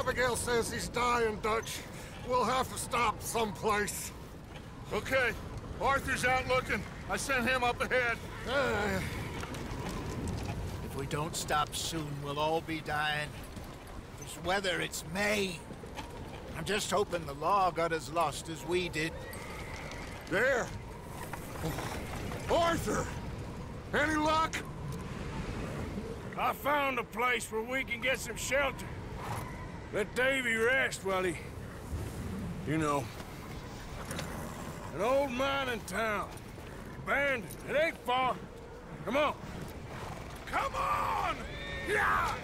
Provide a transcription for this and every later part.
Abigail says he's dying, Dutch. We'll have to stop someplace. Okay, Arthur's out looking. I sent him up ahead. If we don't stop soon, we'll all be dying. This weather, it's May. I'm just hoping the law got as lost as we did. There! Arthur! Any luck? I found a place where we can get some shelter. Let Davy rest while he... You know. An old mining town. Abandoned. It ain't far. Come on. Come on! Yeah!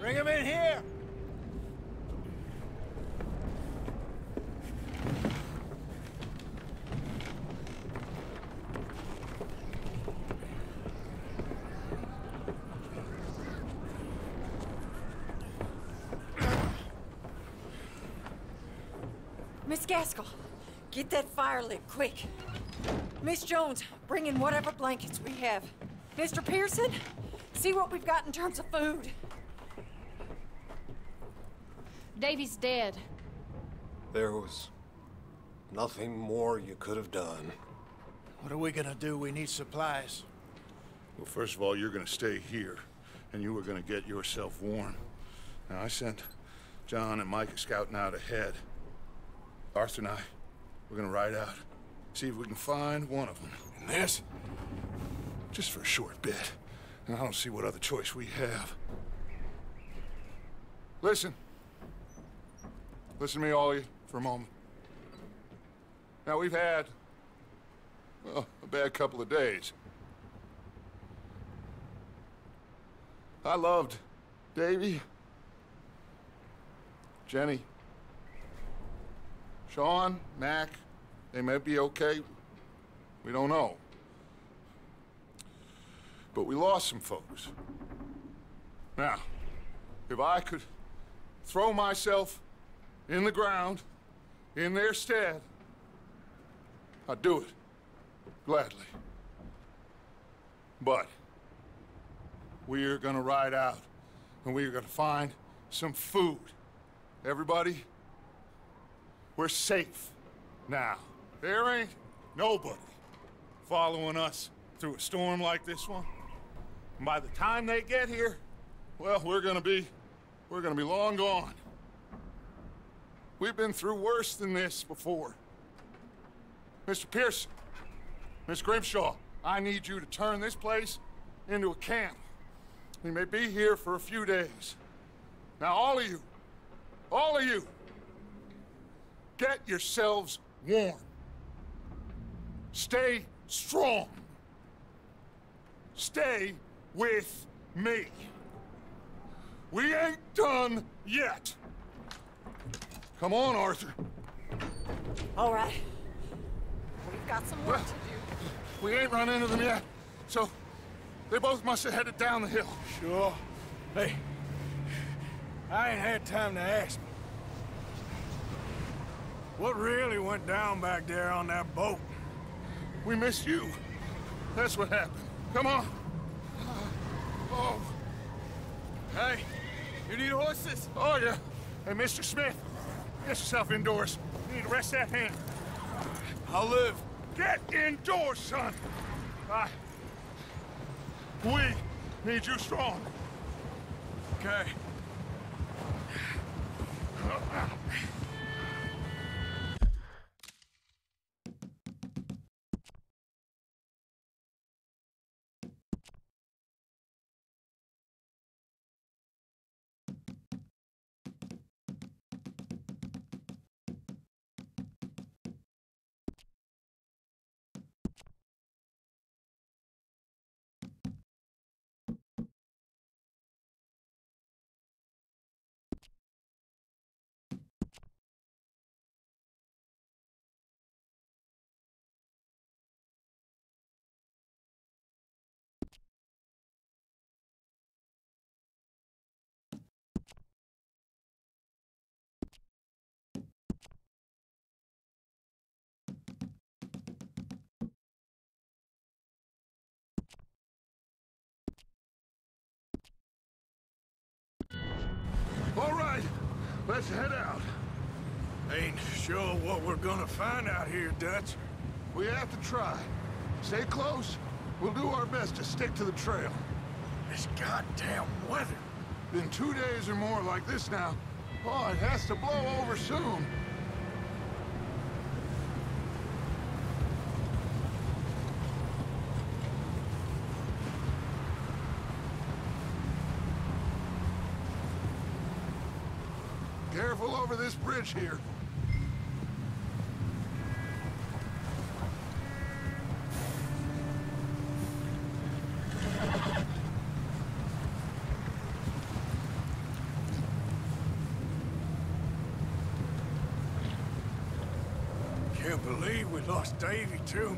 Bring him in here! Miss Gaskell, get that fire lit, quick. Miss Jones, bring in whatever blankets we have. Mr. Pearson, see what we've got in terms of food. Davy's dead. There was nothing more you could have done. What are we gonna do? We need supplies. Well, first of all, you're gonna stay here, and you were gonna get yourself warm. Now, I sent John and Micah scouting out ahead. Arthur and I, we're gonna ride out, see if we can find one of them. And this, just for a short bit. And I don't see what other choice we have. Listen. Listen to me, all of you, for a moment. Now, we've had, well, a bad couple of days. I loved Davy, Jenny, Sean, Mac. They may be okay. We don't know. But we lost some folks. Now, if I could throw myself in the ground, in their stead, I'd do it, gladly. But we're gonna ride out, and we're gonna find some food. Everybody, we're safe now. There ain't nobody following us through a storm like this one. And by the time they get here, well, we're gonna be long gone. We've been through worse than this before. Mr. Pearson, Miss Grimshaw, I need you to turn this place into a camp. We may be here for a few days. Now, all of you, get yourselves warm. Stay strong. Stay with me. We ain't done yet. Come on, Arthur. All right. We've got some work to do. We ain't run into them yet, so they both must have headed down the hill. Sure. Hey, I ain't had time to ask. What really went down back there on that boat? We missed you. That's what happened. Come on. Oh. Hey, you need horses? Oh, yeah. Hey, Mr. Smith, get yourself indoors. You need to rest that hand. I'll live. Get indoors, son. We need you strong. Okay. let's head out. Ain't sure what we're gonna find out here, Dutch. We have to try. Stay close. We'll do our best to stick to the trail. This goddamn weather. Been 2 days or more like this now. Oh, it has to blow over soon. Careful over this bridge here. Can't believe we lost Davy, too.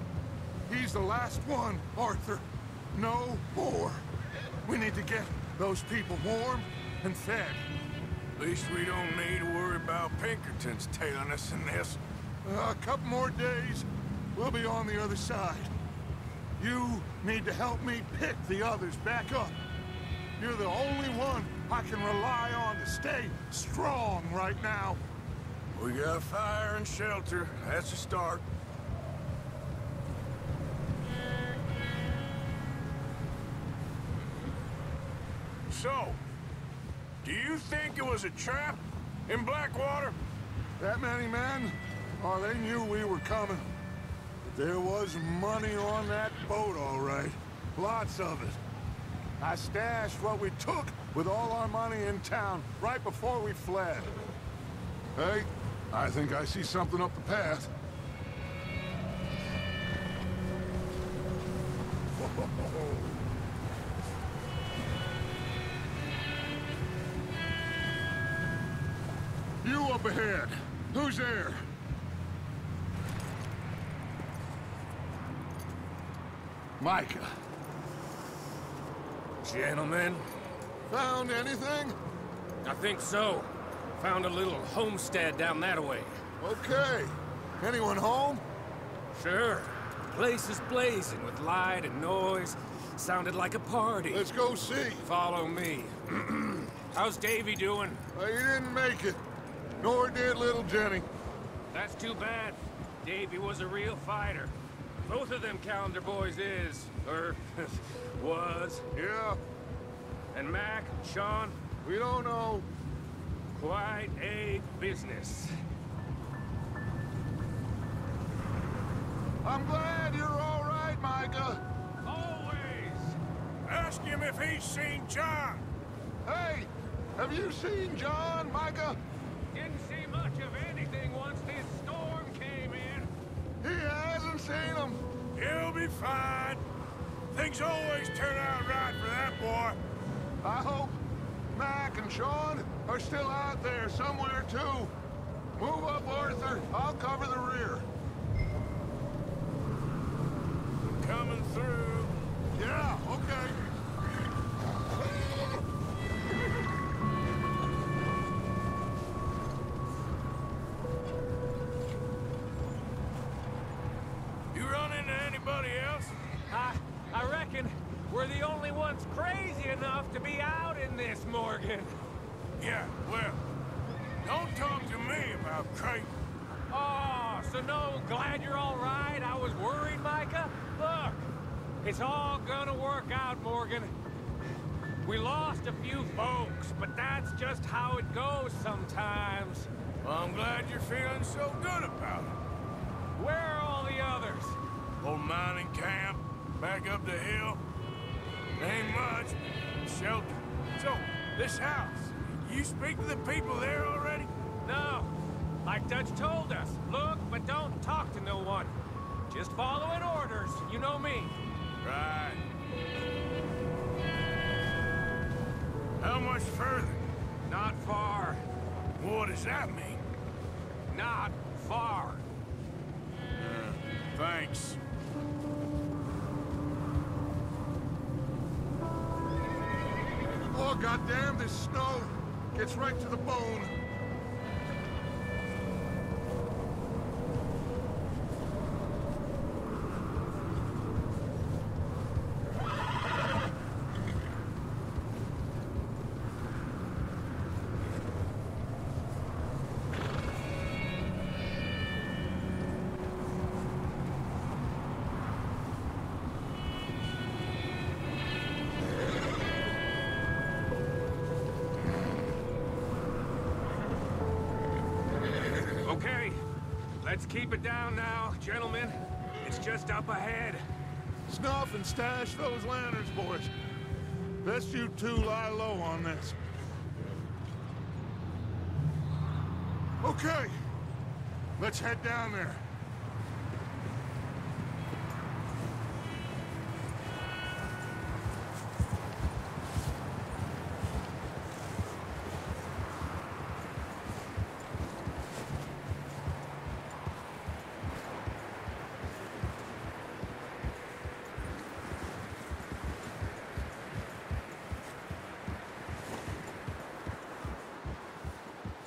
He's the last one, Arthur. No more. We need to get those people warm and fed. At least we don't need to worry about Pinkertons tailing us in this. A couple more days, we'll be on the other side. You need to help me pick the others back up. You're the only one I can rely on to stay strong right now. We got fire and shelter. That's a start. So, do you think it was a trap in Blackwater? That many men? Oh, they knew we were coming. But there was money on that boat, all right. Lots of it. I stashed what we took with all our money in town right before we fled. Hey, I think I see something up the path. You up ahead. Who's there? Micah. Gentlemen, Found anything? I think so. Found a little homestead down that way. Okay. Anyone home? Sure. Place is blazing with light and noise. Sounded like a party. Let's go see. Follow me. How's Davy doing? He didn't make it. Nor did little Jenny. That's too bad. Davy was a real fighter. Both of them Calendar boys is, or was. Yeah, And Mac, Sean, we don't know. quite a business. I'm glad you're all right, Micah. Always! Ask him if he's seen John. Hey, have you seen John, Micah? Didn't see much of anything once this storm came in. He hasn't seen him. He'll be fine. Things always turn out right for that boy. I hope Mac and Sean are still out there somewhere, too. Move up, Arthur. I'll cover the rear. Coming through. Yeah, okay. You run into anybody else? I reckon we're the only ones crazy enough to be out in this, Morgan. Yeah, well, don't talk to me about Creighton. Oh, so no, glad you're all right. I was worried, Micah. Look, it's all gonna work out, Morgan. We lost a few folks, but that's just how it goes sometimes. Well, I'm glad you're feeling so good about it. Where are all the others? Old mining camp, back up the hill. Ain't much. Shelter. So, this house, you speak to the people there already? No. Like Dutch told us, look, but don't talk to no one. Just following orders, you know me. Right. How much further? Not far. What does that mean? Not far. Thanks. Oh, goddamn, this snow gets right to the bone. Okay, let's keep it down now, gentlemen. It's just up ahead. Snuff and stash those lanterns, boys. Best you two lie low on this. Okay, let's head down there.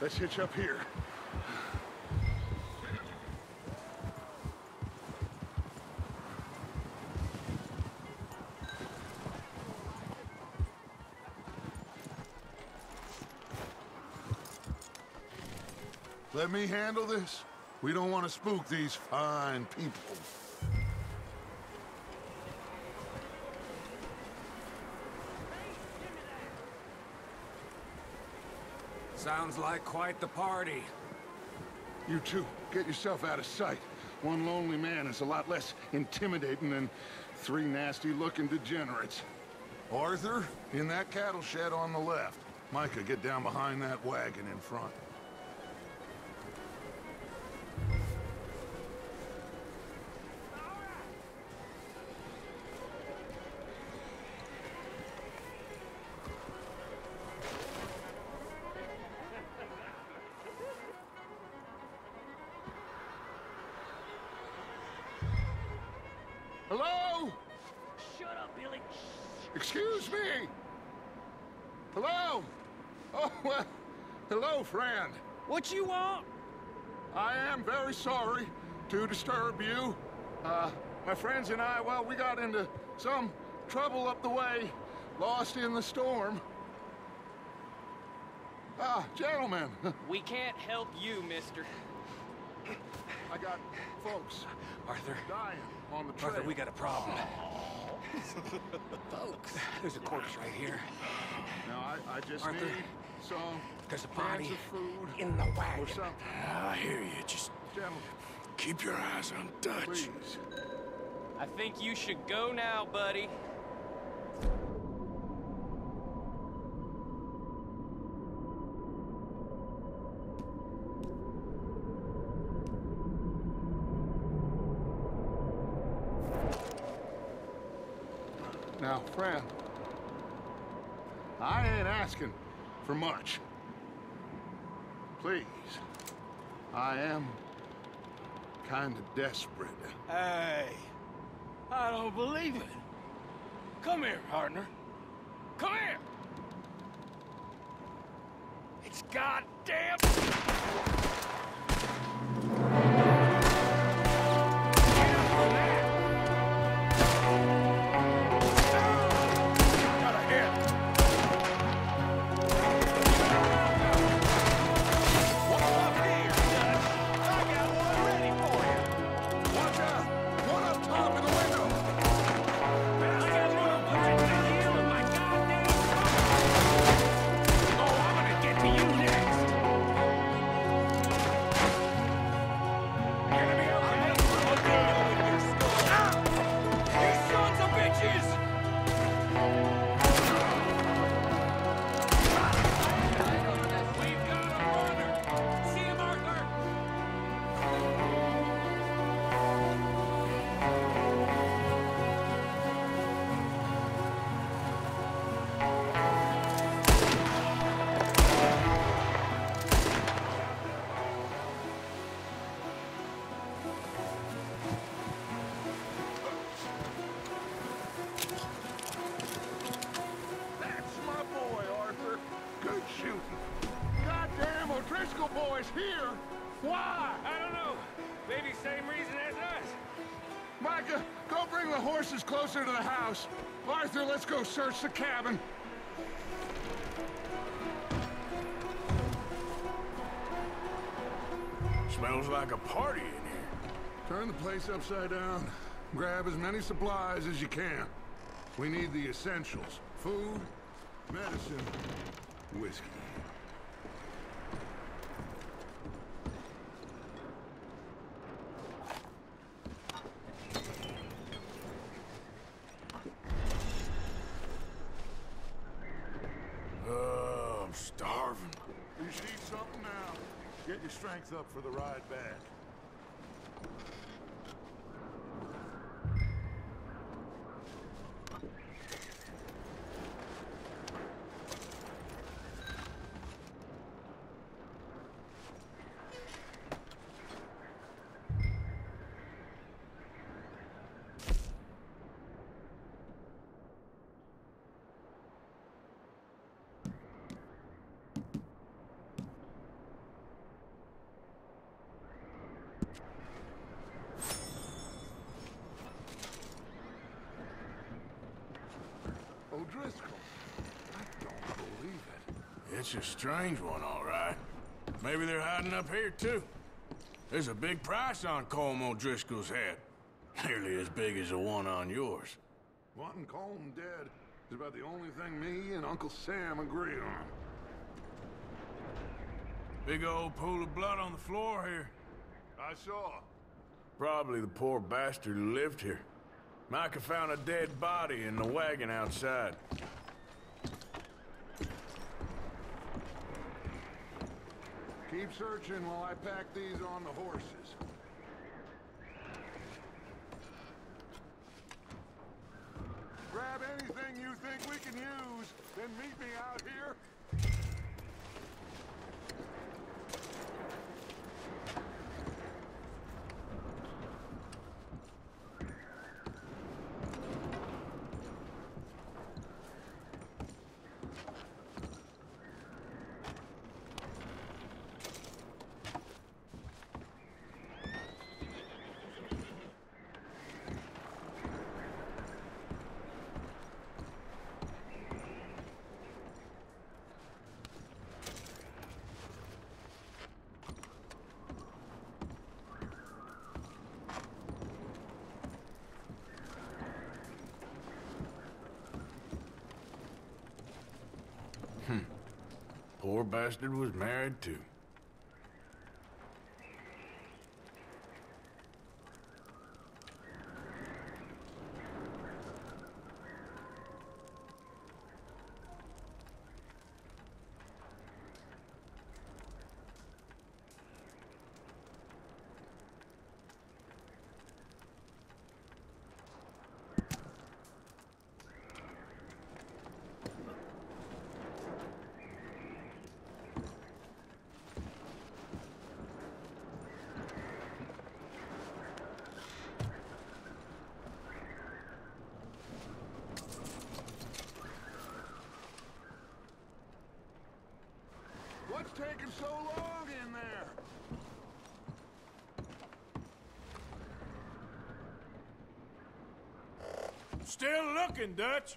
Let's hitch up here. Let me handle this. We don't want to spook these fine people. Sounds like quite the party. You two, get yourself out of sight. One lonely man is a lot less intimidating than three nasty-looking degenerates. Arthur, in that cattle shed on the left. Micah, get down behind that wagon in front. Hello? Shut up, Billy. Excuse me? Hello? Oh, well, hello, friend. What you want? I am very sorry to disturb you. My friends and I, well, we got into some trouble up the way, lost in the storm. Gentlemen. We can't help you, mister. I got folks Arthur. dying on the trail. Arthur, we got a problem. Folks. There's a corpse right here. Now, I just Arthur, need some there's a cans body of food in the wagon. or something. I hear you. Just Gentlemen, keep your eyes on Dutch. please. I think you should go now, buddy. Now, friend, I ain't asking for much. Please, I am kind of desperate. Hey, I don't believe it. Come here, partner. Come here. It's goddamn... Here? Why? I don't know. Maybe same reason as us. Micah, go bring the horses closer to the house. Arthur, let's go search the cabin. Smells like a party in here. Turn the place upside down. Grab as many supplies as you can. We need the essentials. Food, medicine, whiskey. Get your strength up for the ride back. O'Driscoll. I don't believe it. It's a strange one, all right. Maybe they're hiding up here, too. There's a big price on Colm O'Driscoll's head. Nearly as big as the one on yours. Wanting Colm dead is about the only thing me and Uncle Sam agree on. Big old pool of blood on the floor here. I saw. Probably the poor bastard who lived here. Micah found a dead body in the wagon outside. Keep searching while I pack these on the horses. Grab anything you think we can use, then meet me out here. Poor bastard was married, too. What's taking so long in there? Still looking, Dutch.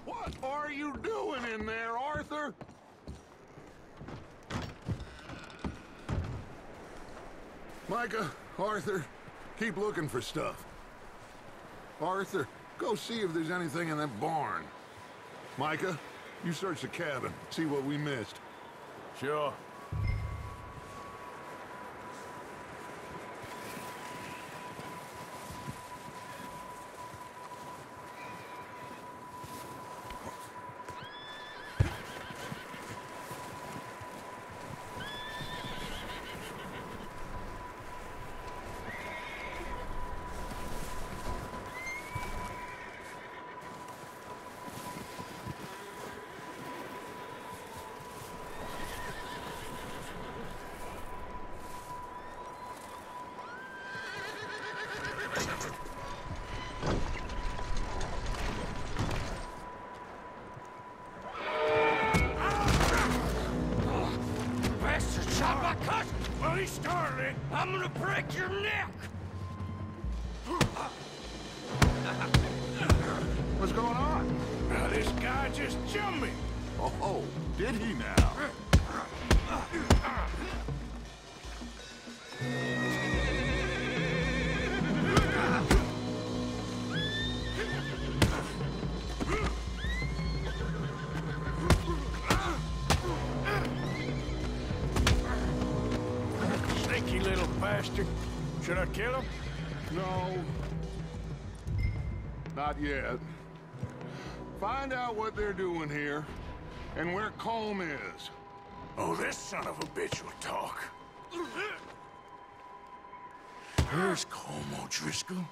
What are you doing in there, Arthur? Micah, Arthur, keep looking for stuff. Arthur, go see if there's anything in that barn. Micah, you search the cabin, see what we missed. Sure. me started it, I'm gonna break your neck! What's going on? Now, this guy just jumped me. Oh, did he now? Sneaky little bastard. Should I kill him? No. Not yet. Find out what they're doing here and where Colm is. Oh, this son of a bitch will talk. Where's Colm O'Driscoll?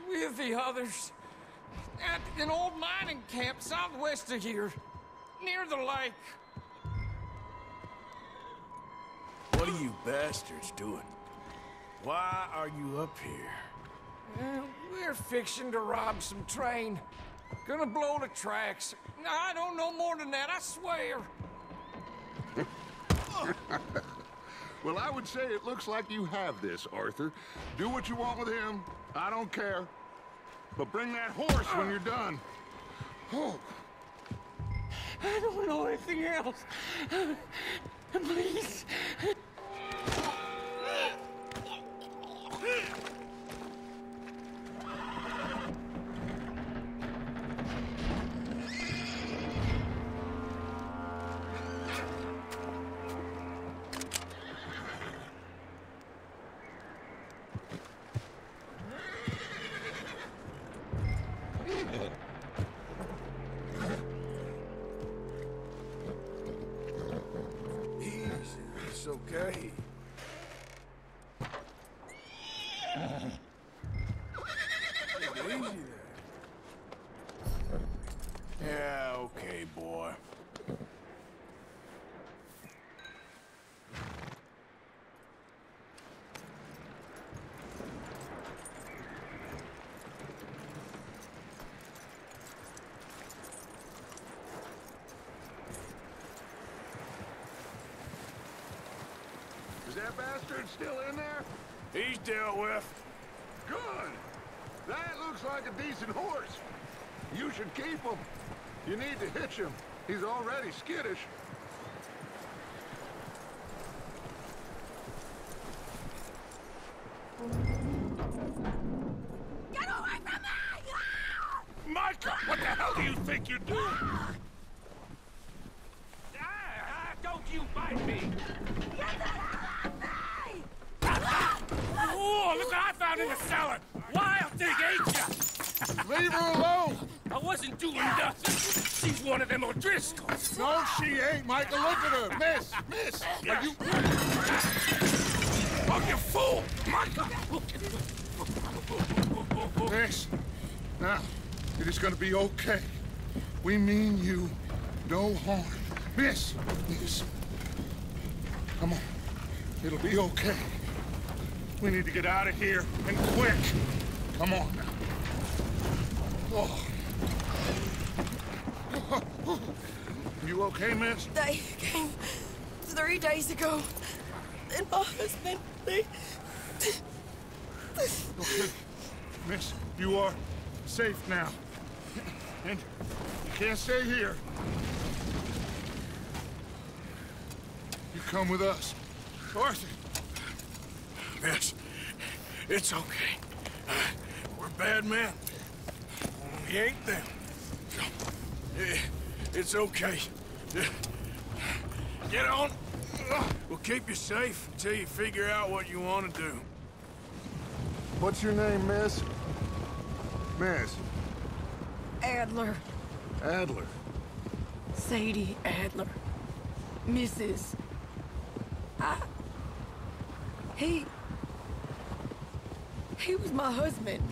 With the others. At an old mining camp southwest of here. Near the lake. What are you bastards doing? Why are you up here? We're fixing to rob some train. Gonna blow the tracks. I don't know more than that, I swear. Well, I would say it looks like you have this, Arthur. Do what you want with him. I don't care. But bring that horse when you're done. Oh. I don't know anything else. Please. Easy, it's okay. Take it easy there. Yeah, okay, boy. Is that bastard still in there? He's dealt with. Good. That looks like a decent horse. You should keep him. You need to hitch him. He's already skittish. Get away from me! Micah, what the hell do you think you're doing? Don't you bite me! Get the hell off me! Oh, look what I found in the cellar! Wild thing, ain't ya? Leave her alone! I wasn't doing nothing. She's one of them O'Driscolls. No, she ain't, Michael. Look at her. Miss, miss. Are you... Oh, you fool! Micah! Miss. Now, it is gonna be okay. We mean you no harm. Miss, miss. Come on. It'll be okay. We need to get out of here, and quick. Come on now. Oh. You okay, miss? They came 3 days ago. And my husband, they... Okay. Miss, you are safe now. And you can't stay here. You come with us. Arthur. Miss, it's okay. We're bad men. We ain't them. So, it's okay. Get on. We'll keep you safe until you figure out what you want to do. What's your name, miss? Miss. Adler. Adler. Sadie Adler. Mrs. He was my husband.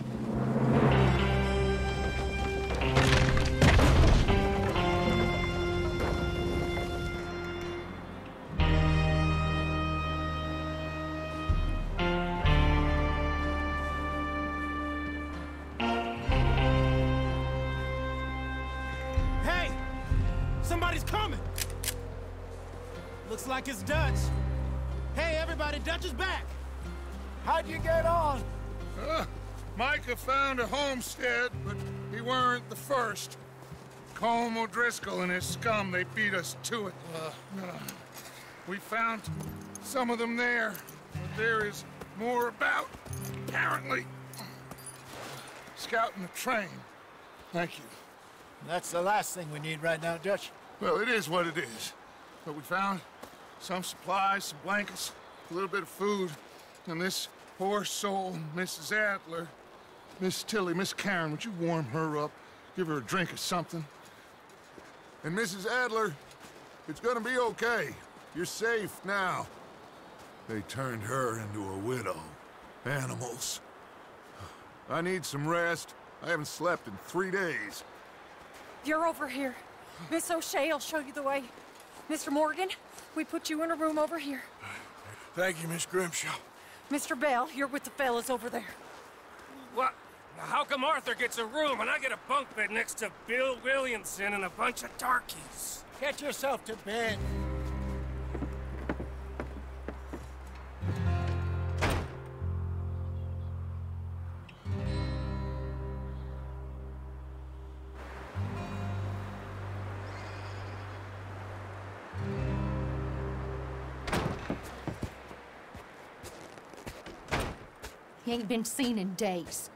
Hey! Somebody's coming! Looks like it's Dutch. Hey, everybody, Dutch is back! How'd you get on? Micah found a homestead, but he weren't the first. Colm O'Driscoll and his scum, they beat us to it. We found some of them there, but there is more about, apparently. Scouting the train. Thank you. That's the last thing we need right now, Dutch. Well, it is what it is. But we found some supplies, some blankets, a little bit of food, and this poor soul, Mrs. Adler, Miss Tilly, Miss Karen, would you warm her up? Give her a drink or something? And Mrs. Adler, it's gonna be okay. You're safe now. They turned her into a widow. Animals. I need some rest. I haven't slept in 3 days. You're over here. Miss O'Shea will show you the way. Mr. Morgan, we put you in a room over here. Thank you, Miss Grimshaw. Mr. Bell, you're with the fellas over there. What? How come Arthur gets a room and I get a bunk bed next to Bill Williamson and a bunch of darkies? Get yourself to bed. He ain't been seen in days.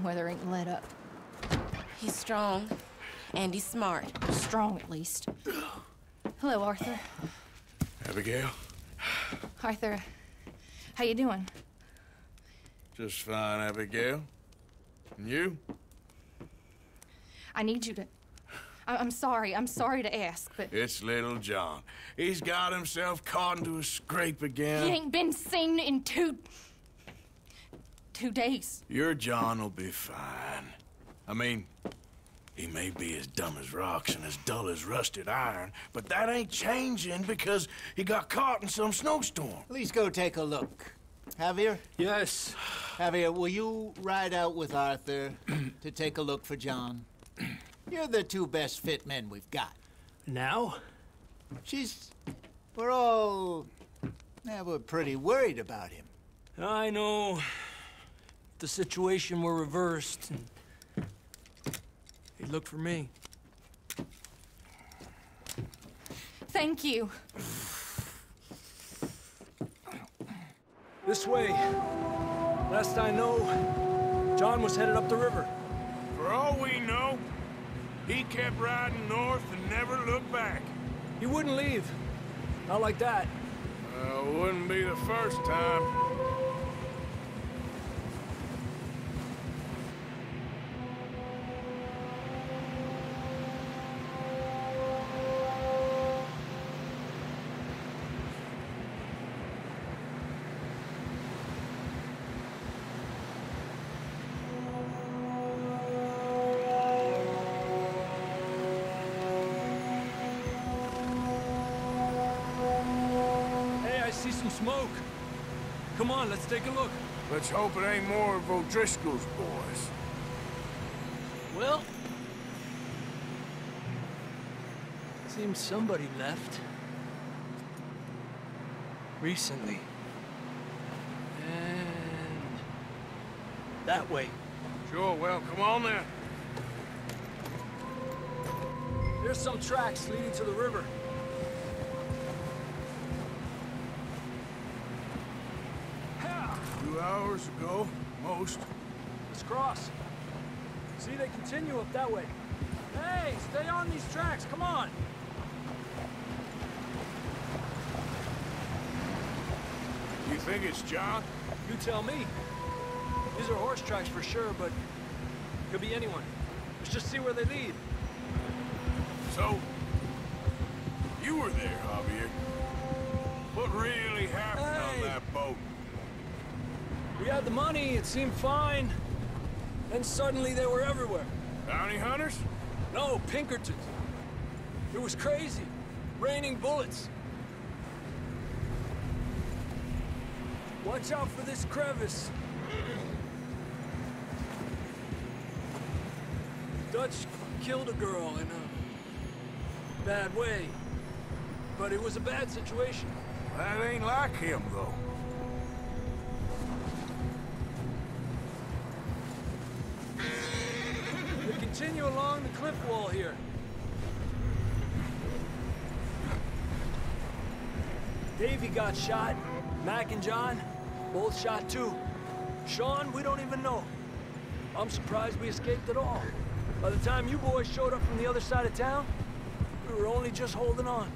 Weather ain't let up. He's strong, and he's smart. Strong, at least. Hello, Arthur. Abigail? Arthur, how you doing? Just fine, Abigail. And you? I need you to... I'm sorry to ask, but... It's little John. He's got himself caught into a scrape again. He ain't been seen in 2 days. Your John will be fine. I mean, he may be as dumb as rocks and as dull as rusted iron, but that ain't changing because he got caught in some snowstorm. Please go take a look. Javier? Yes. Javier, will you ride out with Arthur to take a look for John? You're the 2 best fit men we've got. Now? We're all... we're pretty worried about him. I know. The situation were reversed, and he looked for me. Thank you. This way. Last I know, John was headed up the river. For all we know, he kept riding north and never looked back. He wouldn't leave. Not like that. Wouldn't be the first time. See some smoke. Come on, let's take a look. Let's hope it ain't more of O'Driscoll's boys. Well, seems somebody left. Recently. And that way. Sure, well, come on then. There's some tracks leading to the river. 2 hours ago, most. Let's cross. See, they continue up that way. Hey, stay on these tracks, come on! You think it's John? You tell me. These are horse tracks for sure, but could be anyone. Let's just see where they lead. So, you were there, Javier. What really happened on that boat? We had the money, it seemed fine. Then suddenly they were everywhere. Bounty hunters? No, Pinkertons. It was crazy. Raining bullets. Watch out for this crevice. Dutch killed a girl in a bad way. but it was a bad situation. That ain't like him, though. We continue along the cliff wall here. Davey got shot. Mac and John, both shot too. Sean, we don't even know. I'm surprised we escaped at all. By the time you boys showed up from the other side of town, we were only just holding on.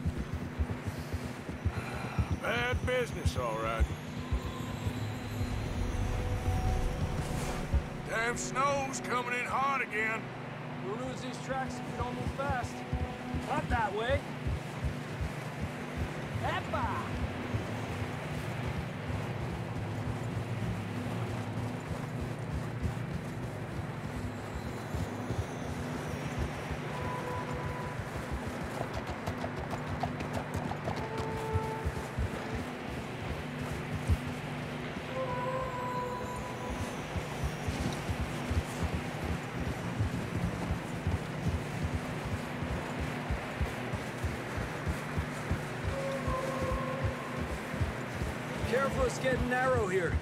Bad business, all right. Damn snow's coming in hard again. We'll lose these tracks if we don't move fast. Not that way. Eppa! Careful, it's getting narrow here.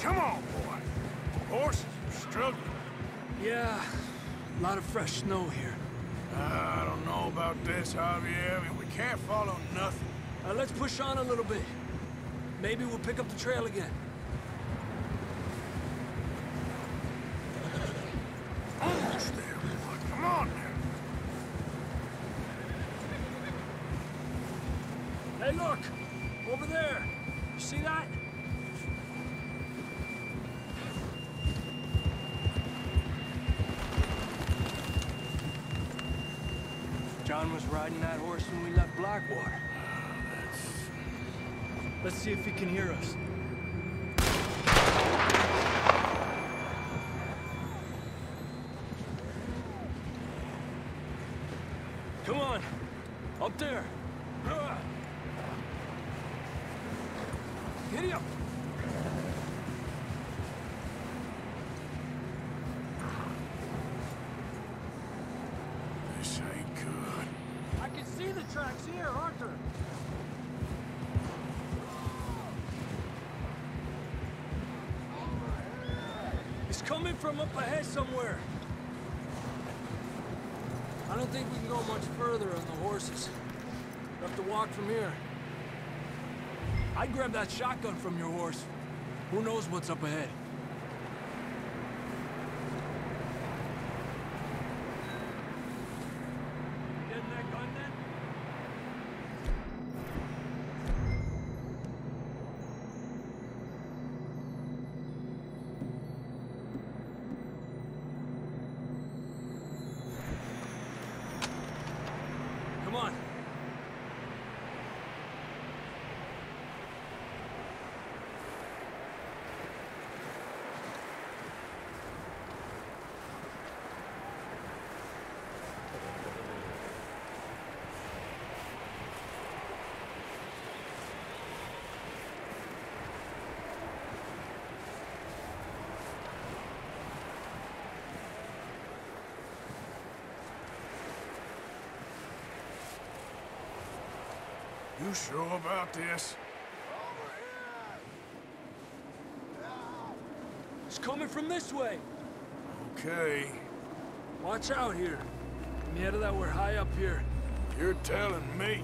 Come on, boy. Horses are struggling. Yeah, a lot of fresh snow here. I don't know about this, Javier. I mean, we can't follow nothing. Let's push on a little bit. Maybe we'll pick up the trail again. Almost there, boy. Come on now. Hey, look! Over there! You see that? John was riding that horse when we left Blackwater. Let's see if he can hear us. Come on! Up there! Giddy up! This ain't good. I can see the tracks here, Arthur! It's coming from up ahead somewhere. I don't think we can go much further on the horses. We'll have to walk from here. I'd grab that shotgun from your horse. Who knows what's up ahead? Getting that gun then? Come on. You sure about this? It's coming from this way. Okay. Watch out here. Mierda, that we're high up here. You're telling me.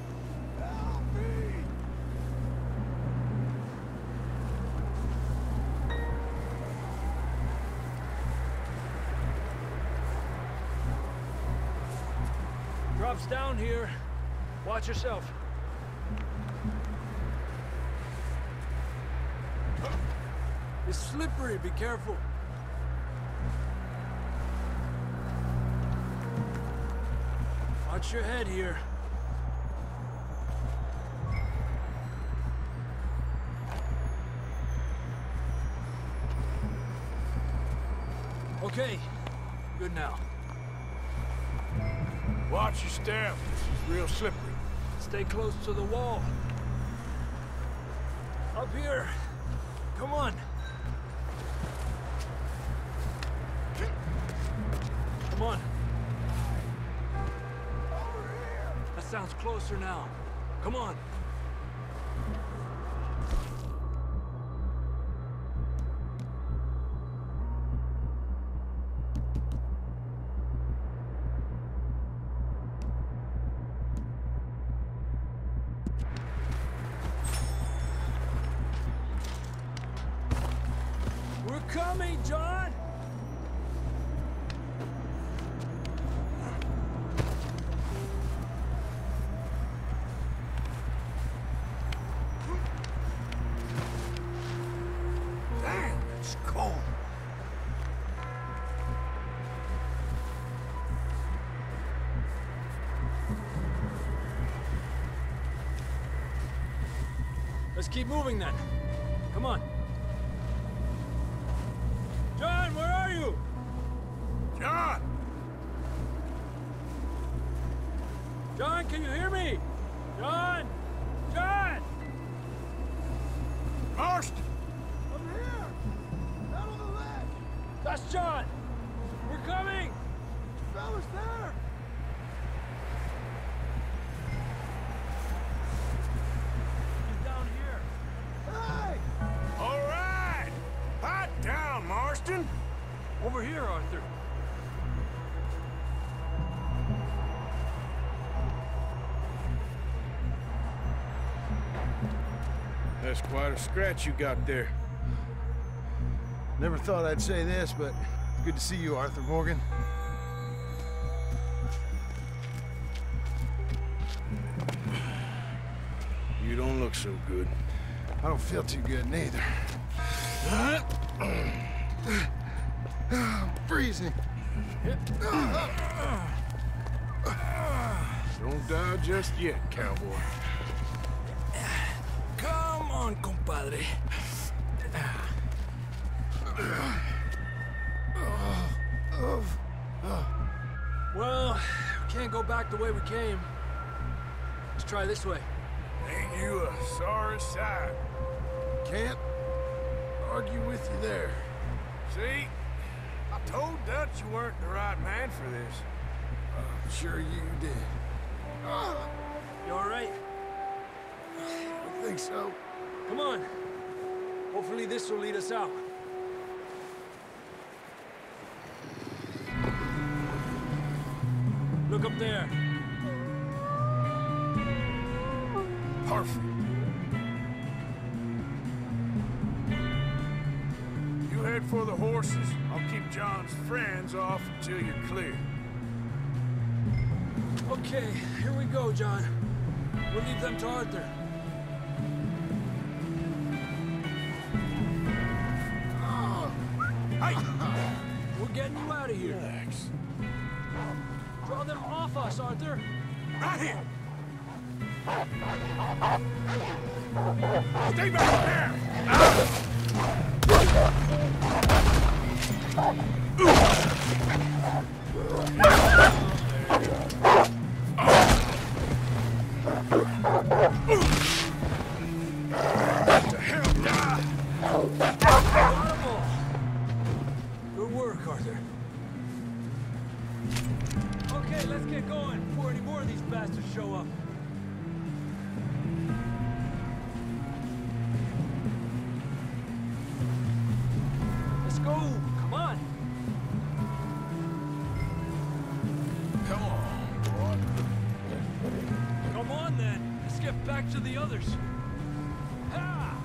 Drops down here. Watch yourself. It's slippery, be careful. Watch your head here. Okay, good now. Watch your step. This is real slippery. Stay close to the wall. Up here. Come on. Come on. That sounds closer now. Come on. We're coming, John! Damn, it's cold. Let's keep moving then. Come on. John, where are you? John! John, can you hear me? John! John! Marston! Over here! Down on the ledge! That's John! We're coming! Fellas there! He's down here. Hey! All right! Pipe down, Marston! Over here, Arthur. That's quite a scratch you got there. Never thought I'd say this, but it's good to see you, Arthur Morgan. You don't look so good. I don't feel too good, neither. I'm freezing. Don't die just yet, cowboy. Come on, compadre. Well, we can't go back the way we came. Let's try this way. Ain't you a sorry sight? Can't argue with you there. See? I told Dutch you weren't the right man for this. I'm sure you did. You all right? I think so. Come on. Hopefully this will lead us out. Look up there. Perfect. You head for the horses. I'll keep John's friends off until you're clear. Okay, here we go, John. We'll leave them to Arthur. Hey! We're getting you out of here. Relax. Draw them off us, Arthur. Right here! Stay back there! To hell, die! Wonderful. Good work, Arthur. Okay, let's get going before any more of these bastards show up. Let's go. Come on. Come on, boy. Come on, then. Let's get back to the others. Ha!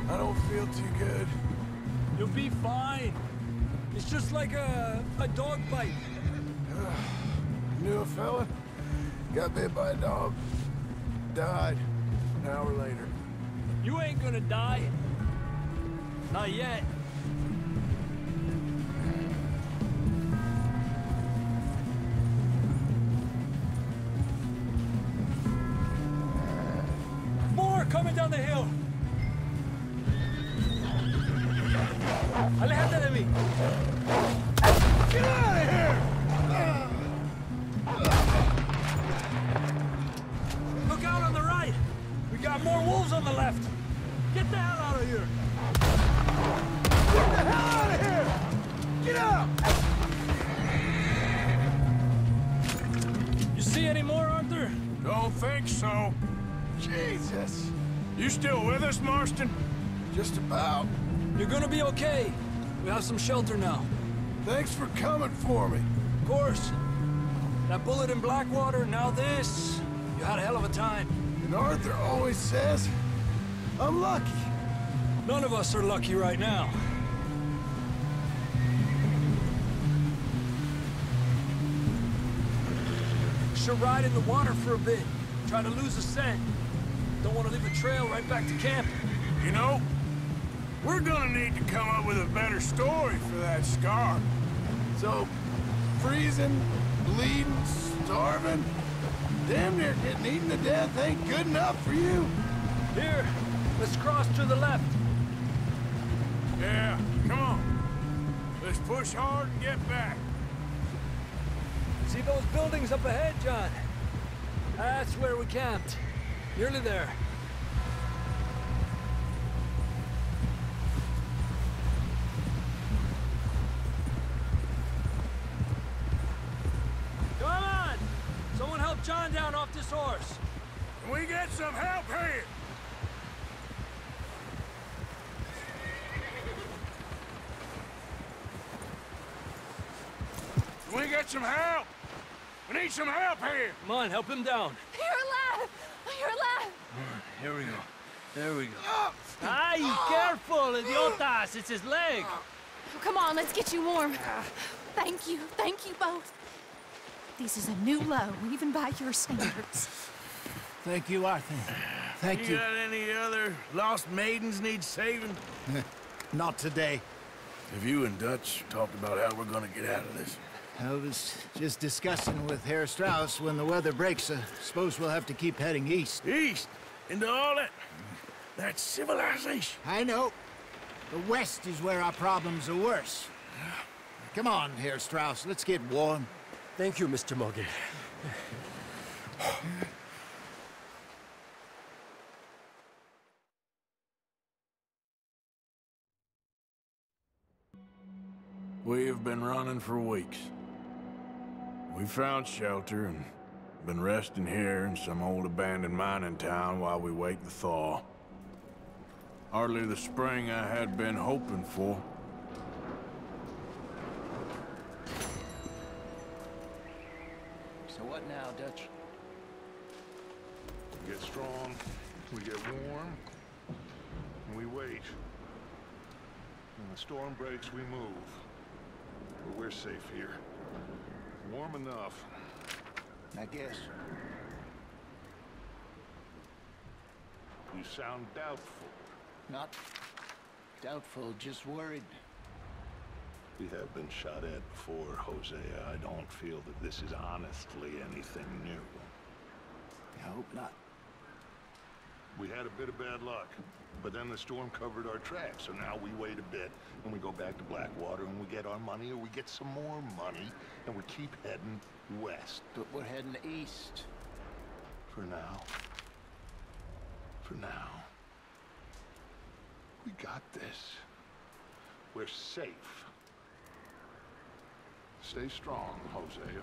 I don't feel too good. You'll be fine. It's just like a dog bite. Knew a fella, got bit by a dog, died an hour later. You ain't gonna die. Not yet. More coming down the hill. Aléjate de mí. Get out of here! Look out on the right. We got more wolves on the left. Get the hell out of here. Get the hell out of here! anymore, Arthur? Don't think so. Jesus! You still with us, Marston? Just about. You're gonna be okay. We have some shelter now. Thanks for coming for me. Of course. That bullet in Blackwater, now this. You had a hell of a time. And Arthur always says, I'm lucky. None of us are lucky right now. Should ride in the water for a bit. Try to lose a scent. Don't want to leave a trail right back to camp. You know, we're gonna need to come up with a better story for that scar. So, freezing, bleeding, starving, damn near getting eaten to death ain't good enough for you. Here, let's cross to the left. Yeah, come on. Let's push hard and get back. See those buildings up ahead, John? That's where we camped. Nearly there. Come on! Someone help John down off this horse. Can we get some help here? Can we get some help? We need some help here! Come on, help him down. You're alive! You're alive! Here we go. There we go. Ay, careful, idiotas! It's his leg! Oh, come on, let's get you warm. Thank you both. This is a new low, even by your standards. Thank you, Arthur. Thank you. Got any other lost maidens need saving? Not today. Have you and Dutch talked about how we're gonna get out of this? I was just discussing with Herr Strauss when the weather breaks. Suppose we'll have to keep heading east. East? Into all that... That's civilization. I know. The west is where our problems are worse. Come on, Herr Strauss, let's get warm. Thank you, Mr. Morgan. We have been running for weeks. We found shelter and been resting here in some old abandoned mining town while we wait the thaw. Hardly the spring I had been hoping for. So what now, Dutch? We get strong, we get warm, and we wait. When the storm breaks, we move. But we're safe here. Warm enough. I guess. You sound doubtful. Not doubtful, just worried. We have been shot at before, Hosea. I don't feel that this is honestly anything new. I hope not. We had a bit of bad luck, but then the storm covered our tracks, so now we wait a bit, and we go back to Blackwater, and we get our money, or we get some more money, and we keep heading west. But we're heading east. For now. For now. We got this. We're safe. Stay strong, Hosea.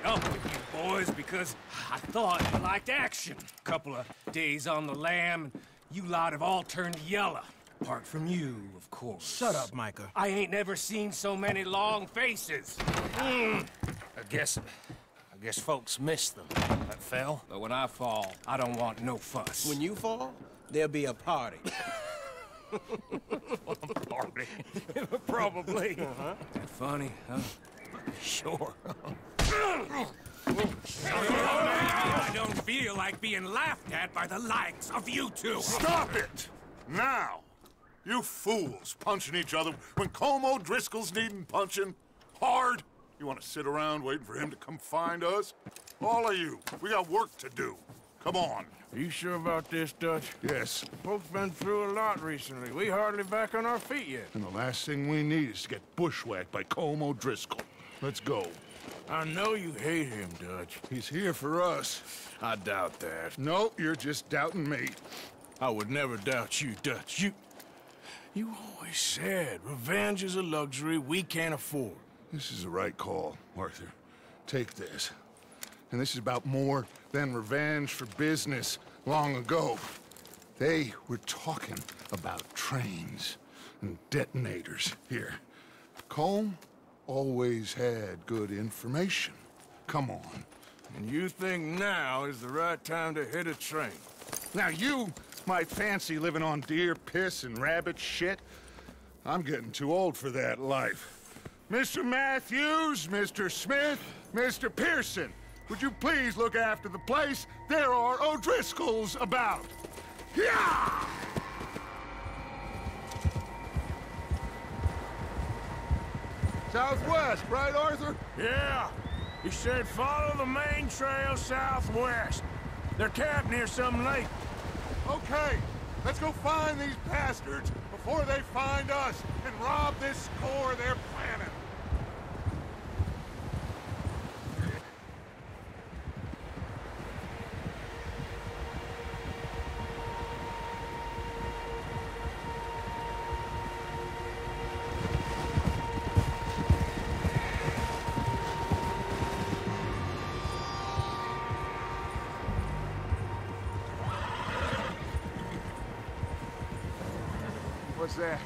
Up with you boys because I thought you liked action. Couple of days on the lam, and you lot have all turned yellow. Apart from you, of course. Shut up, Micah. I ain't never seen so many long faces. I guess folks miss them. That fell. But when I fall, I don't want no fuss. When you fall, there'll be a party. Party? Probably. That funny, huh? Sure. I don't feel like being laughed at by the likes of you two. Stop it! Now! You fools punching each other when Como Driscoll's needing punching. Hard? You want to sit around waiting for him to come find us? All of you, we got work to do. Come on. Are you sure about this, Dutch? Yes. Folks been through a lot recently. We hardly back on our feet yet. And the last thing we need is to get bushwhacked by Como Driscoll. Let's go. I know you hate him, Dutch. He's here for us. I doubt that. No, you're just doubting me. I would never doubt you, Dutch. You always said revenge is a luxury we can't afford. This is the right call, Arthur. Take this. And this is about more than revenge for business long ago. They were talking about trains and detonators here. Colm always had good information. Come on. And you think now is the right time to hit a train? Now you might fancy living on deer piss and rabbit shit. I'm getting too old for that life. Mr. Matthews, Mr. Smith, Mr. Pearson, would you please look after the place? There are O'Driscolls about. Yeah! Southwest, right, Arthur? Yeah. He said follow the main trail southwest. They're camped near some lake. Okay, let's go find these bastards before they find us and rob this core they're planning. What's that?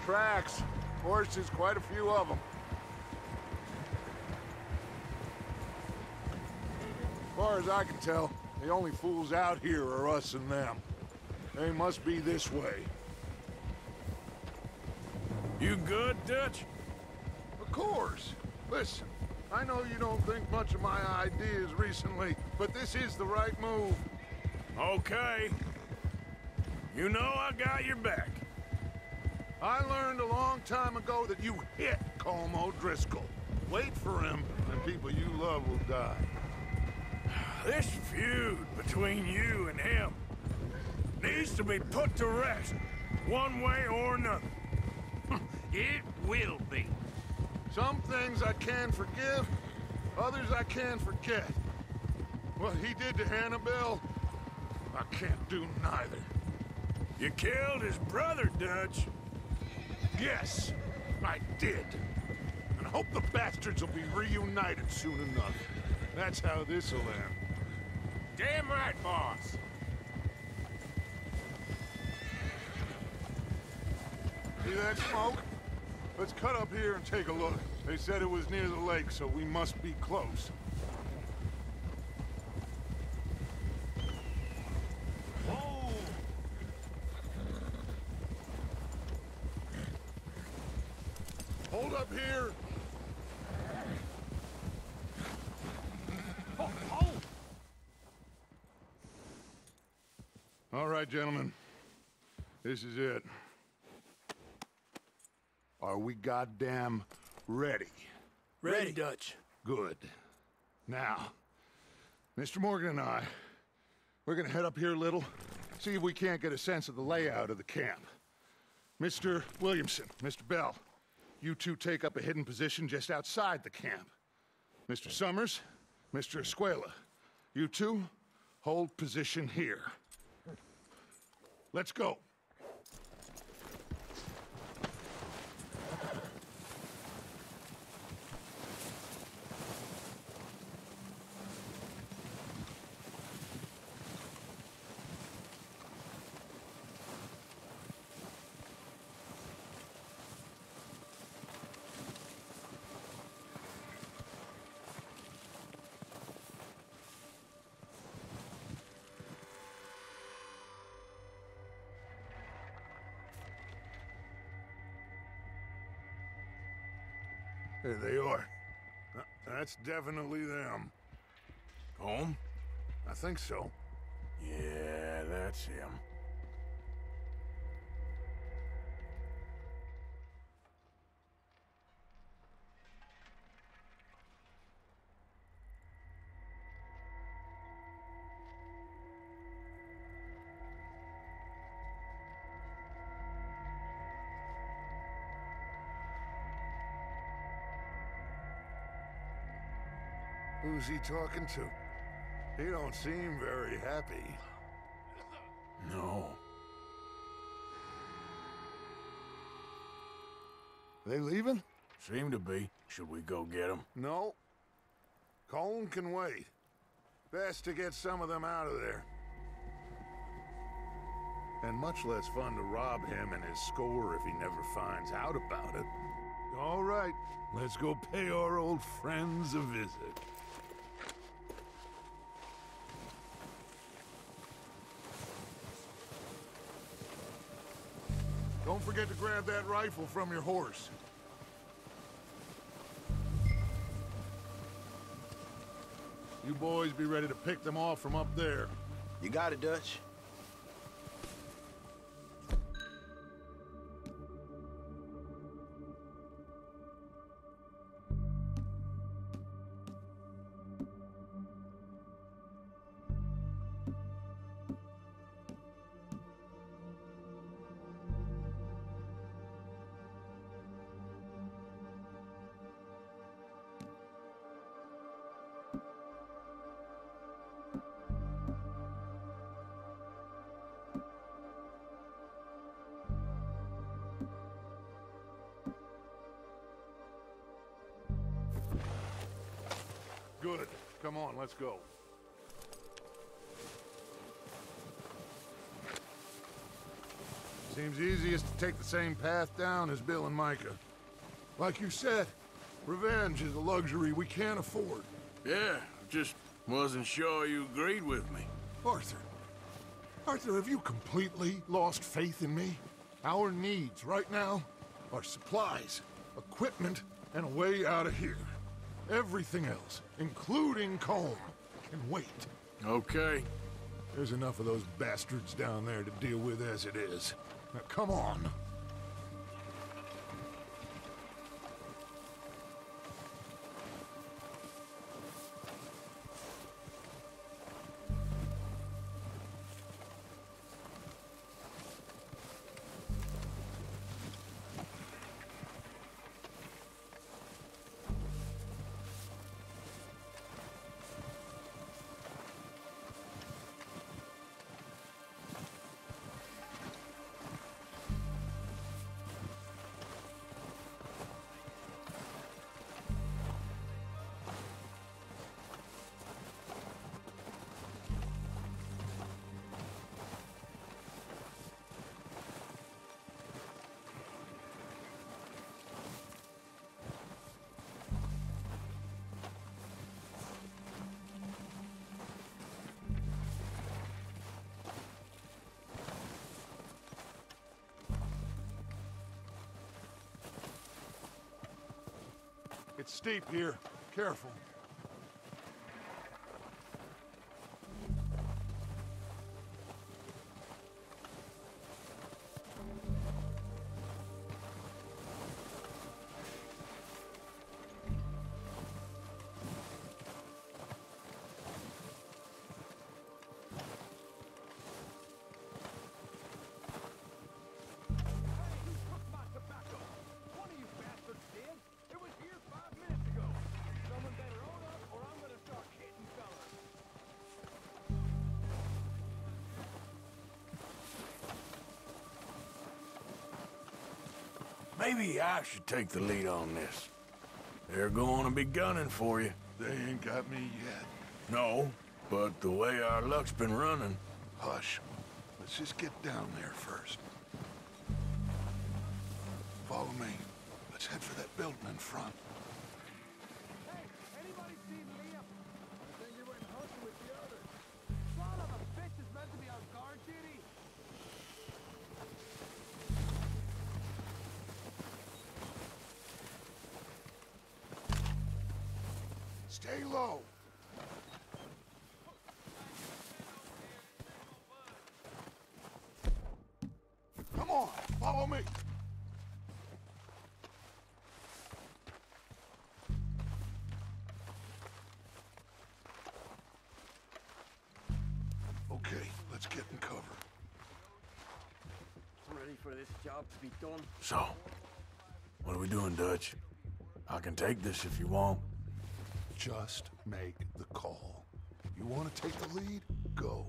Tracks. Horses, quite a few of them. As far as I can tell, the only fools out here are us and them. They must be this way. You good, Dutch? Of course. Listen, I know you don't think much of my ideas recently, but this is the right move. Okay. You know I got your back. I learned a long time ago that you hit Colm O'Driscoll. Wait for him, and people you love will die. This feud between you and him needs to be put to rest, one way or another. It will be. Some things I can forgive, others I can forget. What he did to Annabelle, I can't do neither. You killed his brother, Dutch. Yes, I did. And I hope the bastards will be reunited soon enough. That's how this'll end. Damn right, boss. See that smoke? Let's cut up here and take a look. They said it was near the lake, so we must be close. Whoa! Hold up here. All right, gentlemen. This is it. Are we goddamn ready? Ready, Dutch. Good. Now, Mr. Morgan and I, we're gonna head up here a little, see if we can't get a sense of the layout of the camp. Mr. Williamson, Mr. Bell, you two take up a hidden position just outside the camp. Mr. Summers, Mr. Escuela, you two hold position here. Let's go. There they are. That's definitely them. Home? I think so. Yeah, that's him. Who's he talking to? He don't seem very happy. No. They leaving? Seem to be. Should we go get them? No. Colm can wait. Best to get some of them out of there. And much less fun to rob him and his score if he never finds out about it. All right, let's go pay our old friends a visit. Don't forget to grab that rifle from your horse. You boys be ready to pick them off from up there. You got it, Dutch. Good. Come on, let's go. Seems easiest to take the same path down as Bill and Micah. Like you said, revenge is a luxury we can't afford. Yeah, just wasn't sure you agreed with me. Arthur. Arthur, have you completely lost faith in me? Our needs right now? are supplies, equipment, and a way out of here. Everything else, including Colm, can wait. Okay. There's enough of those bastards down there to deal with as it is. Now, come on. It's steep here. Careful. Maybe I should take the lead on this. They're going to be gunning for you. They ain't got me yet. No, but the way our luck's been running... Hush. Let's just get down there first. Follow me. Let's head for that building in front. Hey, anybody seen Liam? I think you went hunting with the others. Son of a bitch is meant to be on guard duty. Stay low. Come on, follow me. Okay, let's get in cover. I'm ready for this job to be done. So, what are we doing, Dutch? I can take this if you want. Just make the call. You want to take the lead? Go.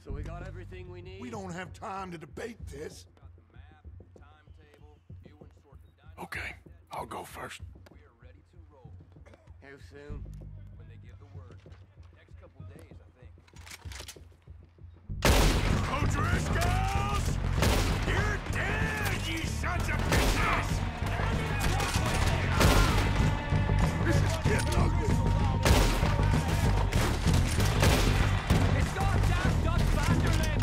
So we got everything we need? We don't have time to debate this. Okay, I'll go first. How soon? When they give the word. Next couple days, I think. O'Driscolls! You're dead, you sons of bitches! This is getting ugly. It's goddamn Dutch Vanderlyn!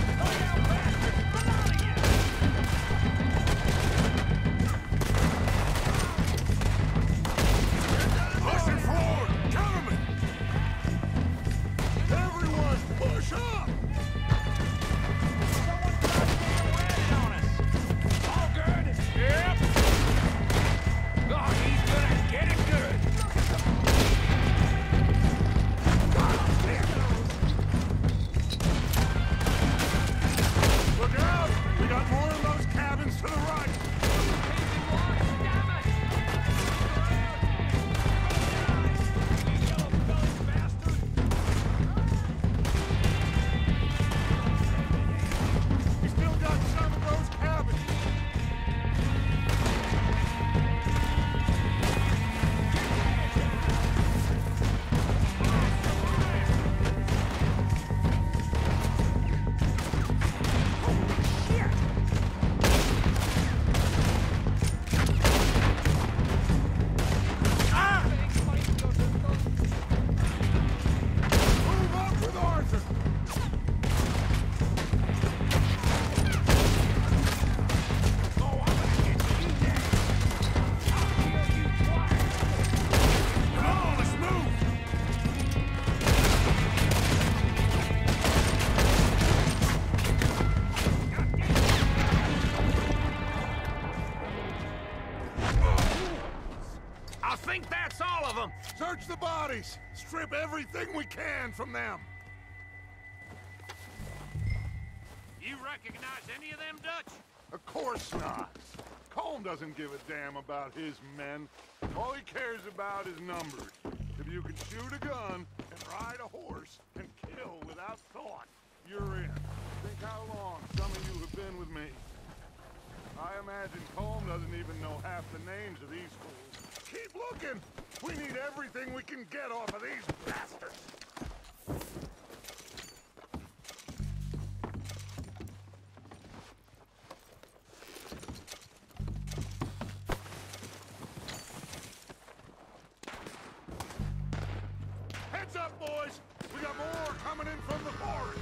Go down, bastard! Come out of here! Search the bodies! Strip everything we can from them! You recognize any of them, Dutch? Of course not. Colm doesn't give a damn about his men. All he cares about is numbers. If you can shoot a gun and ride a horse and kill without thought, you're in. Think how long some of you have been with me. I imagine Colm doesn't even know half the names of these fools. Keep looking! We need everything we can get off of these bastards! Heads up, boys! We got more coming in from the forest!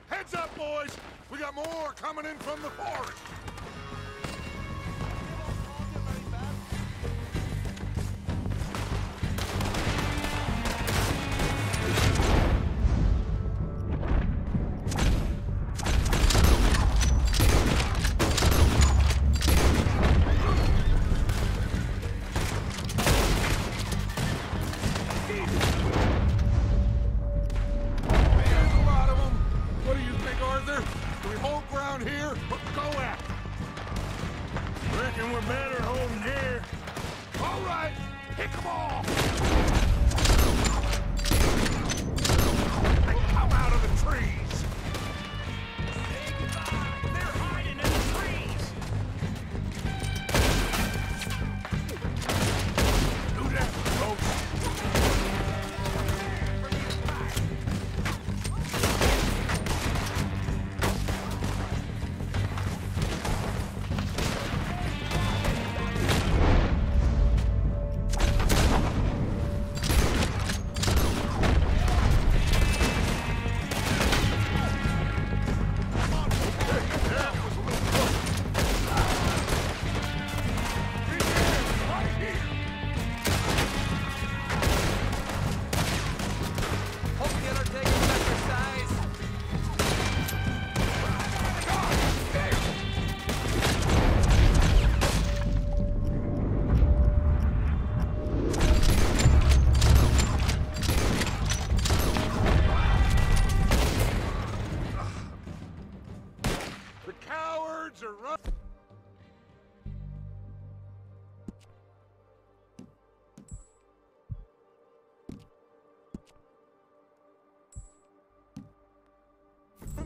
Heads up, boys! We got more coming in from the forest!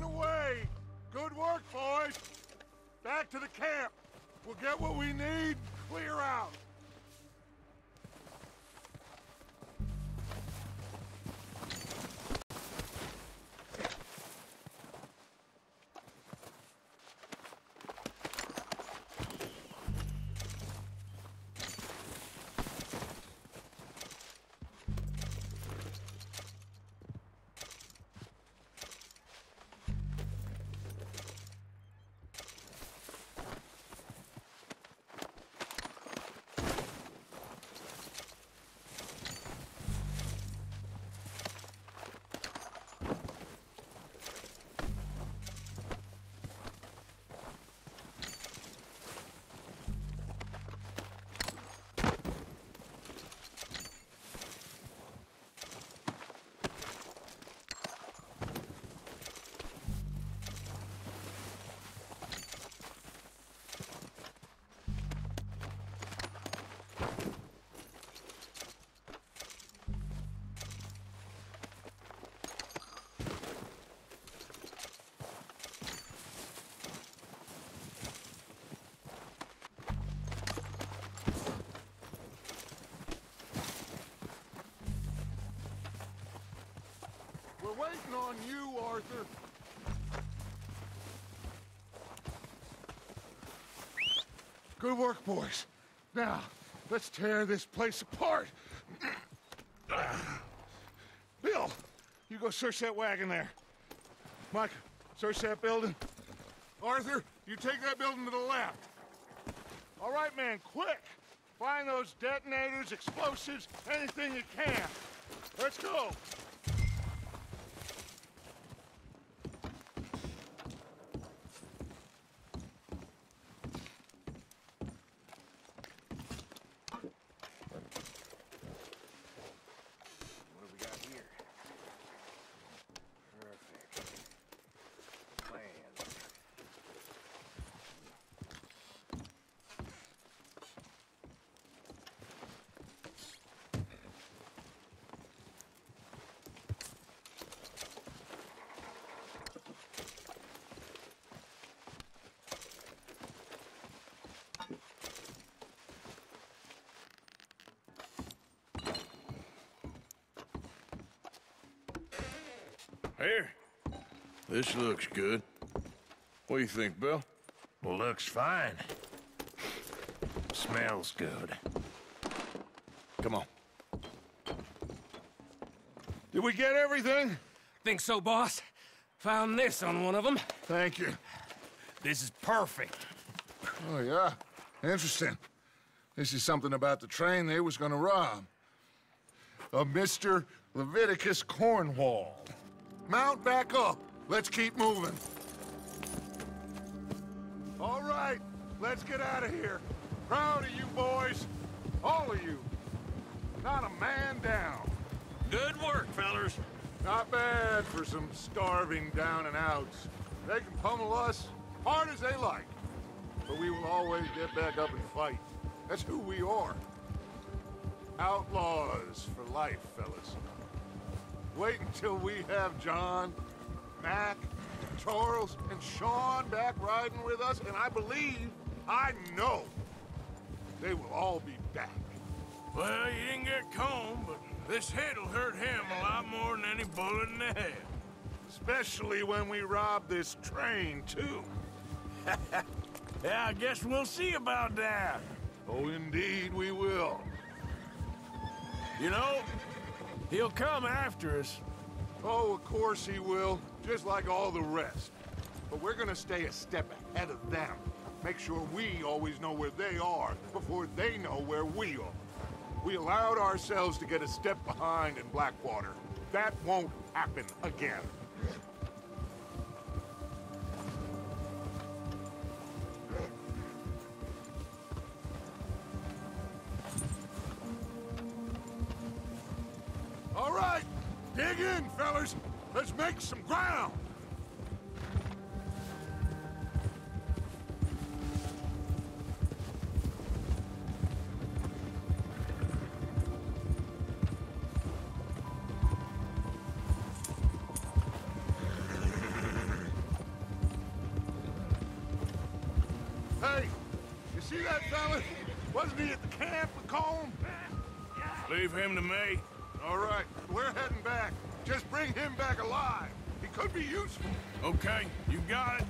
Away! Good work, boys! Back to the camp! We'll get what we need, clear out! waiting on you, Arthur. Good work, boys. Now, let's tear this place apart. Bill, you go search that wagon there. Mike, search that building. Arthur, you take that building to the left. All right, man, quick. Find those detonators, explosives, anything you can. Let's go. What do we got here? Perfect. Plan. Here. This looks good. What do you think, Bill? Looks fine. Smells good. Come on. Did we get everything? Think so, boss. Found this on one of them. Thank you. This is perfect. Oh, yeah? Interesting. This is something about the train they was gonna rob. A Mr. Leviticus Cornwall. Mount back up. Let's keep moving. All right, let's get out of here. Proud of you boys. All of you. Not a man down. Good work, fellers. Not bad for some starving down and outs. They can pummel us hard as they like. But we will always get back up and fight. That's who we are. Outlaws for life, fellas. Wait until we have John, Mac, Charles, and Sean back riding with us, and I know, they will all be back. Well, you didn't get Combe, but this hit'll hurt him a lot more than any bullet in the head. Especially when we rob this train, too. Yeah, I guess we'll see about that. Oh, indeed we will. You know, he'll come after us. Oh, of course he will, just like all the rest. But we're gonna stay a step ahead of them. Make sure we always know where they are before they know where we are. We allowed ourselves to get a step behind in Blackwater. That won't happen again. All right, dig in, fellas. Let's make some ground. Hey, you see that fella? Wasn't he at the camp with Colm? Leave him to me. All right, we're heading back. Just bring him back alive. He could be useful. Okay, you got it.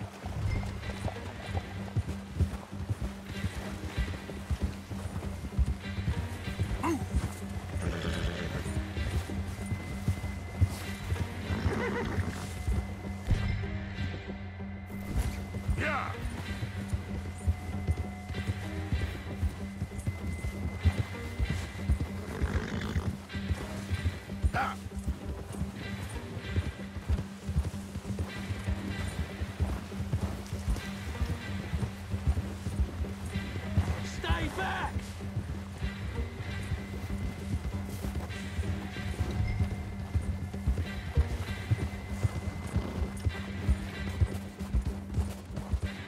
Yeah. Ah. Stay back!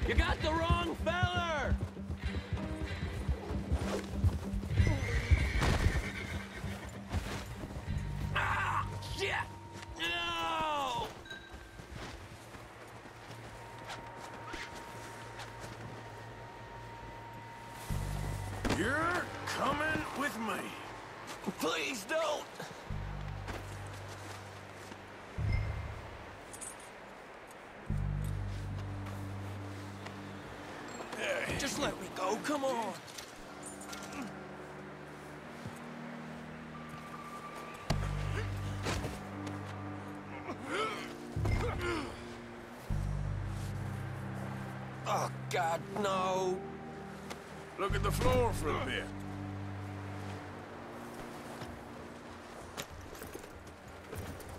You got the wrong feller! Ah! Shit! No! You're coming with me. Please don't! let me go, come on. Oh, God, no. Look at the floor for a bit.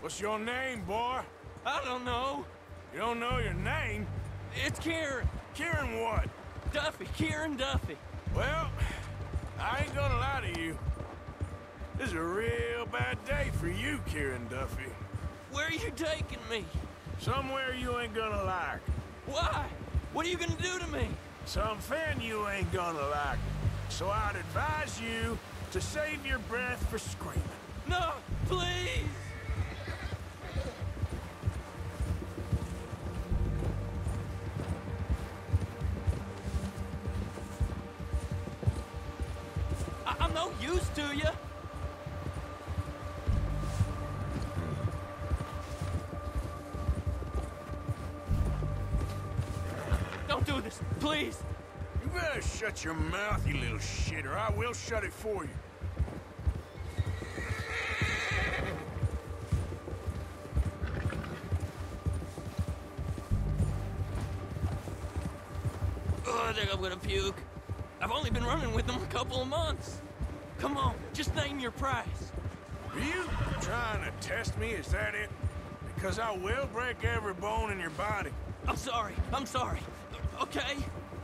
What's your name, boy? I don't know. You don't know your name? It's Kieran. Kieran what? Duffy, Kieran Duffy. Well, I ain't gonna lie to you. This is a real bad day for you, Kieran Duffy. Where are you taking me? Somewhere you ain't gonna like. Why? What are you gonna do to me? Something you ain't gonna like. So I'd advise you to save your breath for screaming. No, please! I'm no use to you. Don't do this, please. You better shut your mouth, you little shit, or I will shut it for you. Oh, I think I'm gonna puke. I've only been running with them a couple of months. Come on, just name your price. Are you trying to test me? Is that it? Because I will break every bone in your body. I'm sorry, okay?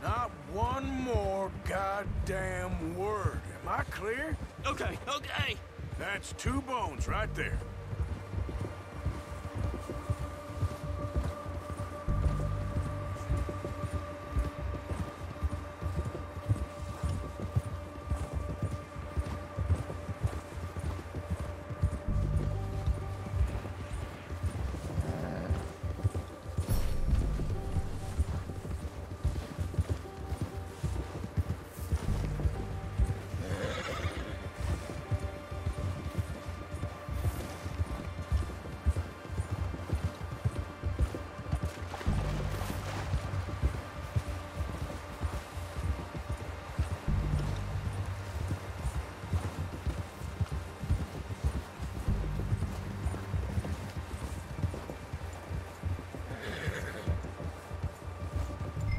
Not one more goddamn word. Am I clear? Okay. That's 2 bones right there.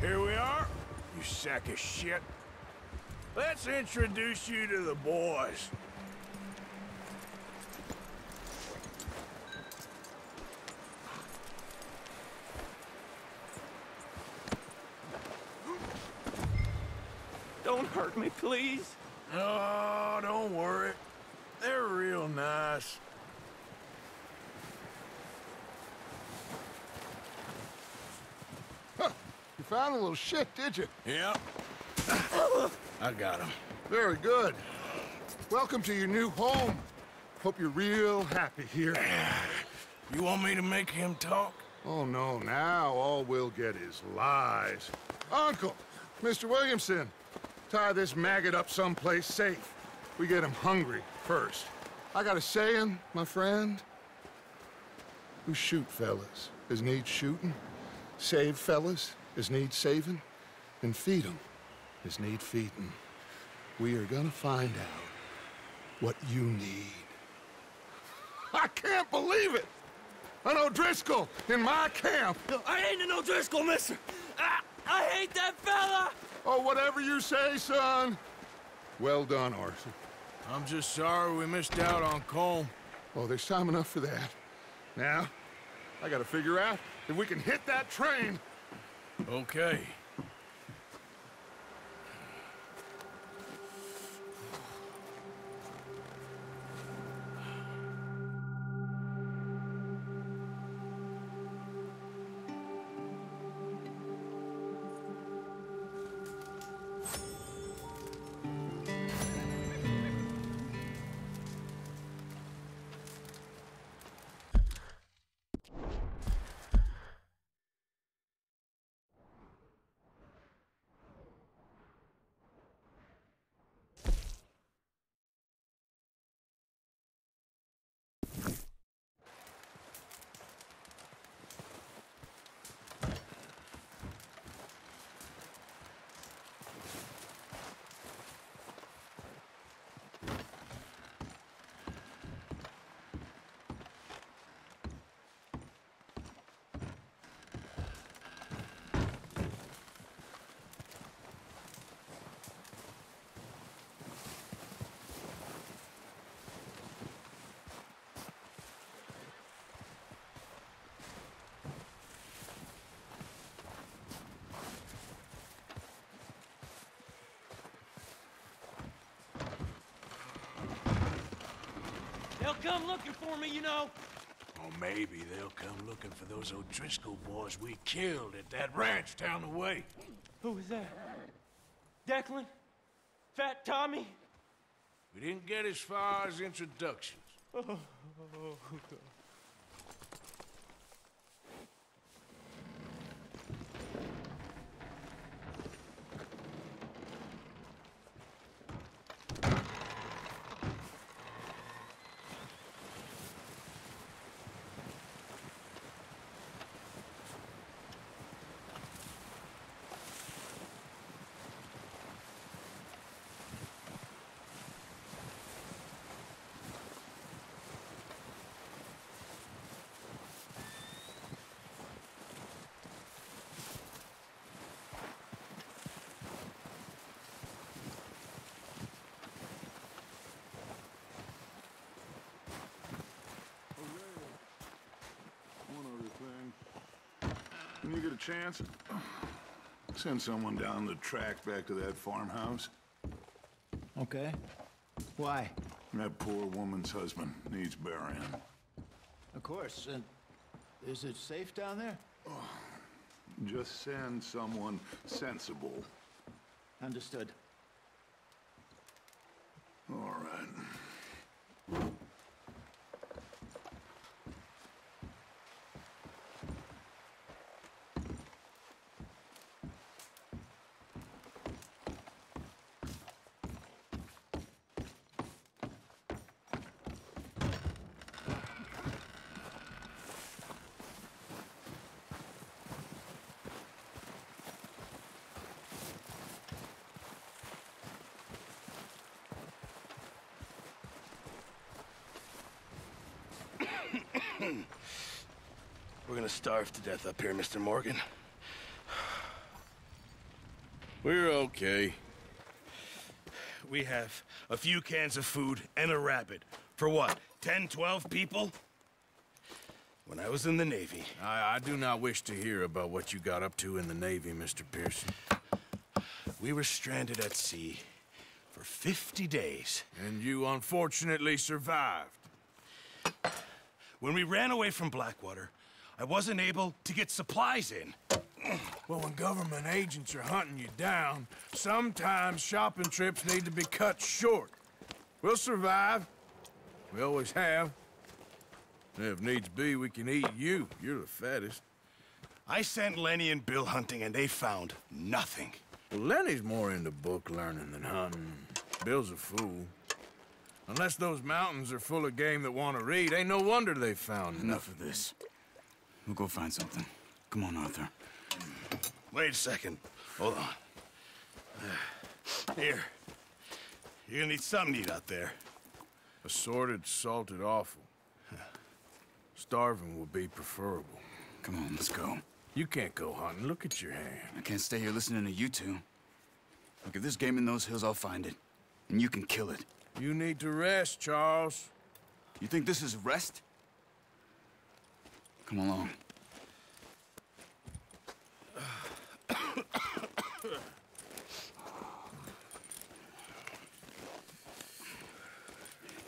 Here we are, you sack of shit. Let's introduce you to the boys. Don't hurt me, please. Oh, don't worry. They're real nice. You found a little shit, did you? Yep. I got him. Very good. Welcome to your new home. Hope you're real happy here. You want me to make him talk? Oh, no, now all we'll get is lies. Uncle, Mr. Williamson, tie this maggot up someplace safe. We get him hungry first. I got a saying, my friend. Who shoot fellas as need shooting, save fellas as need saving, and feed 'em as need feeding. We are gonna find out what you need. I can't believe it! An O'Driscoll in my camp! I ain't an O'Driscoll, mister! I hate that fella! Oh, whatever you say, son. Well done, Arthur. I'm just sorry we missed out on Colm. Oh, there's time enough for that. Now, I gotta figure out if we can hit that train. Okay. They'll come looking for me, you know. Or maybe they'll come looking for those O'Driscoll boys we killed at that ranch down the way. Who was that? Declan? Fat Tommy? We didn't get as far as introductions. Oh, God. One other thing. When you get a chance, send someone down the track back to that farmhouse. Okay. Why? That poor woman's husband needs burying. Of course. And is it safe down there? Just send someone sensible. Understood. All right. We're gonna starve to death up here, Mr. Morgan. We're okay. We have a few cans of food and a rabbit. For what, 10, 12 people? When I was in the Navy... I do not wish to hear about what you got up to in the Navy, Mr. Pearson. We were stranded at sea for 50 days. And you unfortunately survived. When we ran away from Blackwater, I wasn't able to get supplies in. Well, when government agents are hunting you down, sometimes shopping trips need to be cut short. We'll survive. We always have. And if needs be, we can eat you. You're the fattest. I sent Lenny and Bill hunting, and they found nothing. Well, Lenny's more into book learning than hunting. Bill's a fool. Unless those mountains are full of game that want to read, ain't no wonder they found Enough of this. We'll go find something. Come on, Arthur. Wait a second. Hold on. Here. You're gonna need something to eat out there. Assorted, salted offal. Starving would be preferable. Come on, let's go. You can't go hunting. Look at your hand. I can't stay here listening to you two. Look, if there's game in those hills, I'll find it. And you can kill it. You need to rest, Charles. You think this is rest? Come along.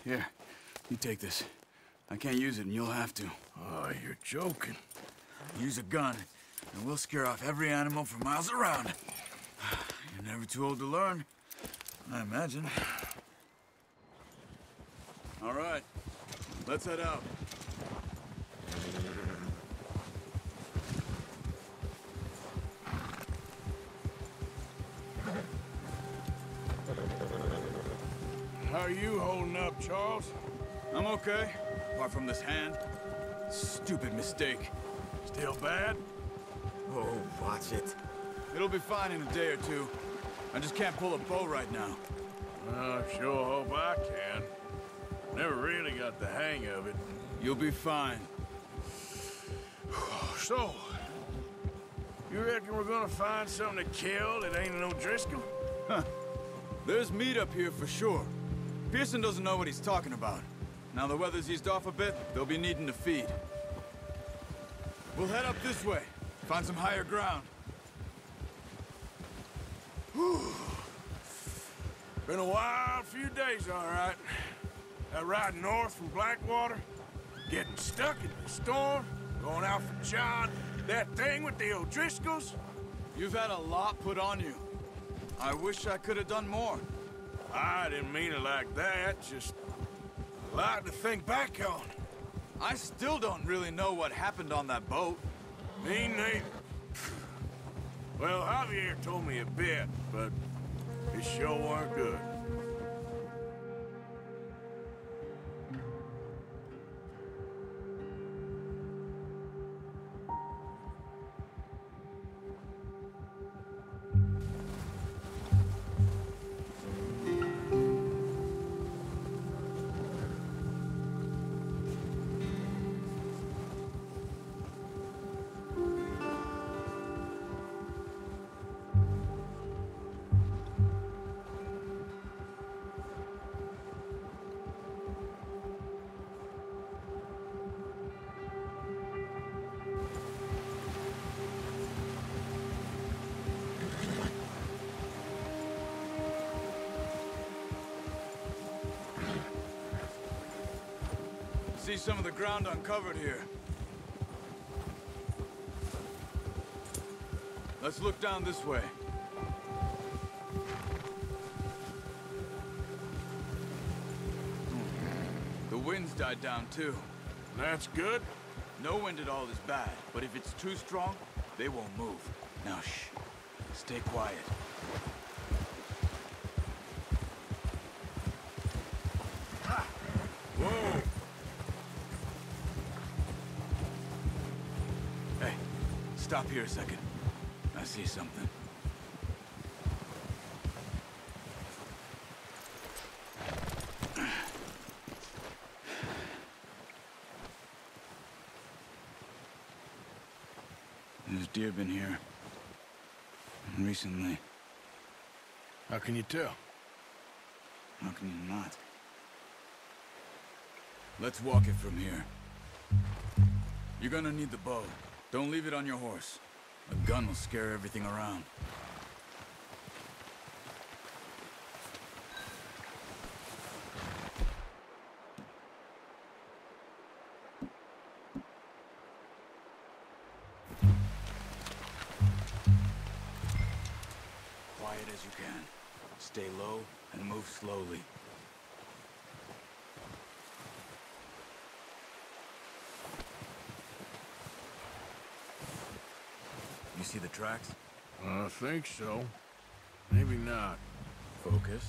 Here, you take this. I can't use it, and you'll have to. Oh, you're joking. Use a gun, and we'll scare off every animal for miles around. You're never too old to learn, I imagine. All right, let's head out. How are you holding up, Charles? I'm okay, apart from this hand. Stupid mistake. Still bad? Oh, watch it. It'll be fine in a day or two. I just can't pull a bow right now. I sure hope I can. Never really got the hang of it. You'll be fine. So, you reckon we're gonna find something to kill that ain't an O'Driscoll? Huh. There's meat up here for sure. Pearson doesn't know what he's talking about. Now the weather's eased off a bit, they'll be needing to feed. We'll head up this way. Find some higher ground. Whew. Been a wild few days, all right. riding north from Blackwater, getting stuck in the storm, going out for John, that thing with the O'Driscolls. You've had a lot put on you. I wish I could have done more. I didn't mean it like that, just a lot to think back on. I still don't really know what happened on that boat. Me neither. Well, Javier told me a bit, but it sure weren't good. See some of the ground uncovered here. Let's look down this way. The wind's died down too. That's good. No wind at all is bad, but if it's too strong, they won't move. Now shh, stay quiet. Whoa! Hey, stop here a second. I see something. There's deer been here. Recently. How can you tell? How can you not? Let's walk it from here. You're gonna need the bow. Don't leave it on your horse. A gun will scare everything around. Quiet as you can. Stay low and move slowly. You see the tracks? I think so. Maybe not. Focus.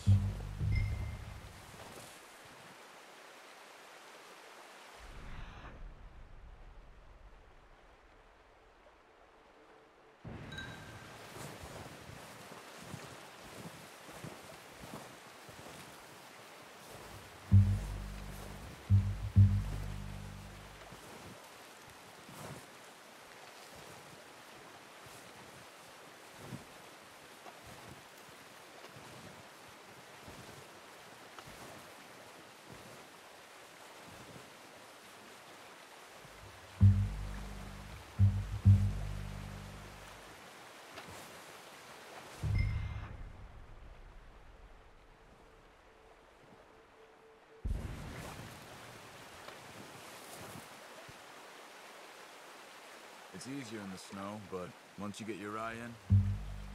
It's easier in the snow, but once you get your eye in,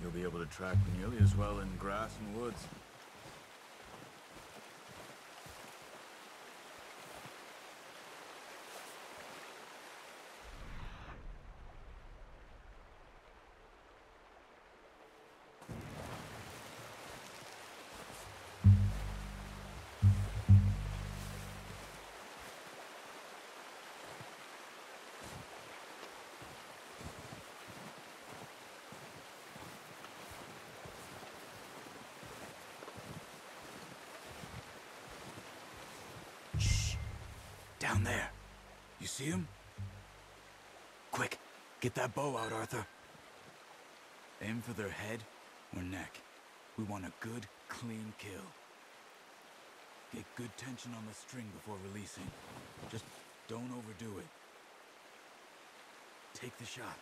you'll be able to track nearly as well in grass and woods. Down there. You see him? Quick, get that bow out, Arthur. Aim for their head or neck. We want a good, clean kill. Get good tension on the string before releasing. Just don't overdo it. Take the shot.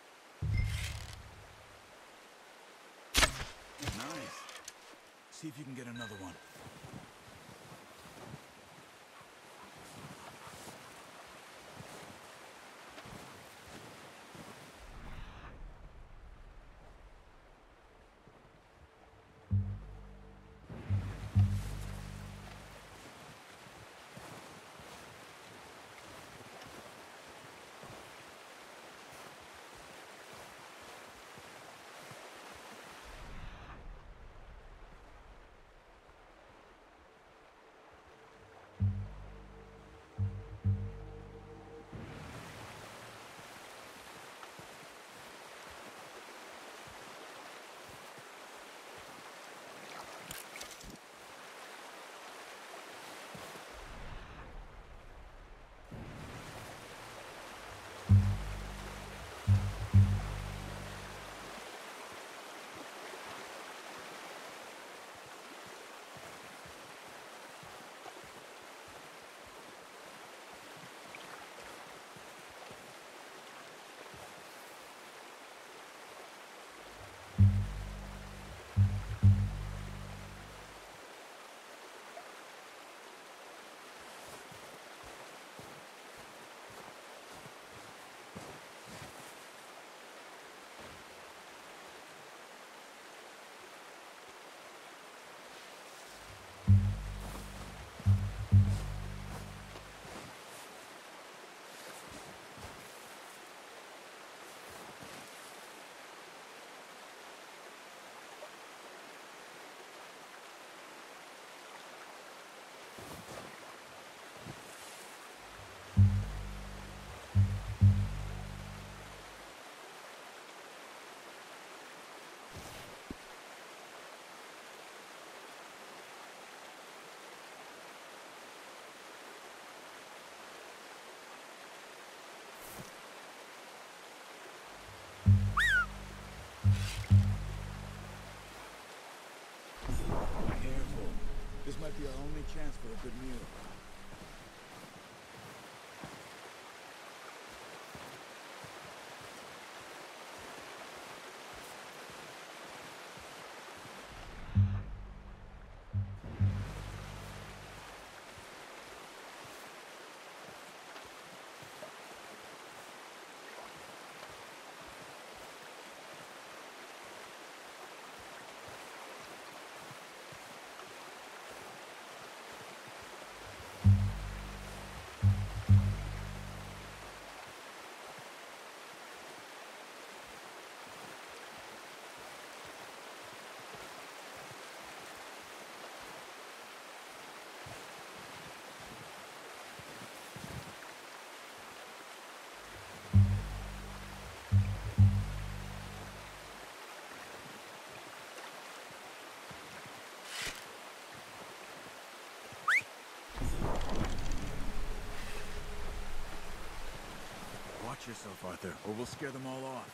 Nice. See if you can get another one. Careful. This might be our only chance for a good meal. Watch yourself, Arthur, or we'll scare them all off.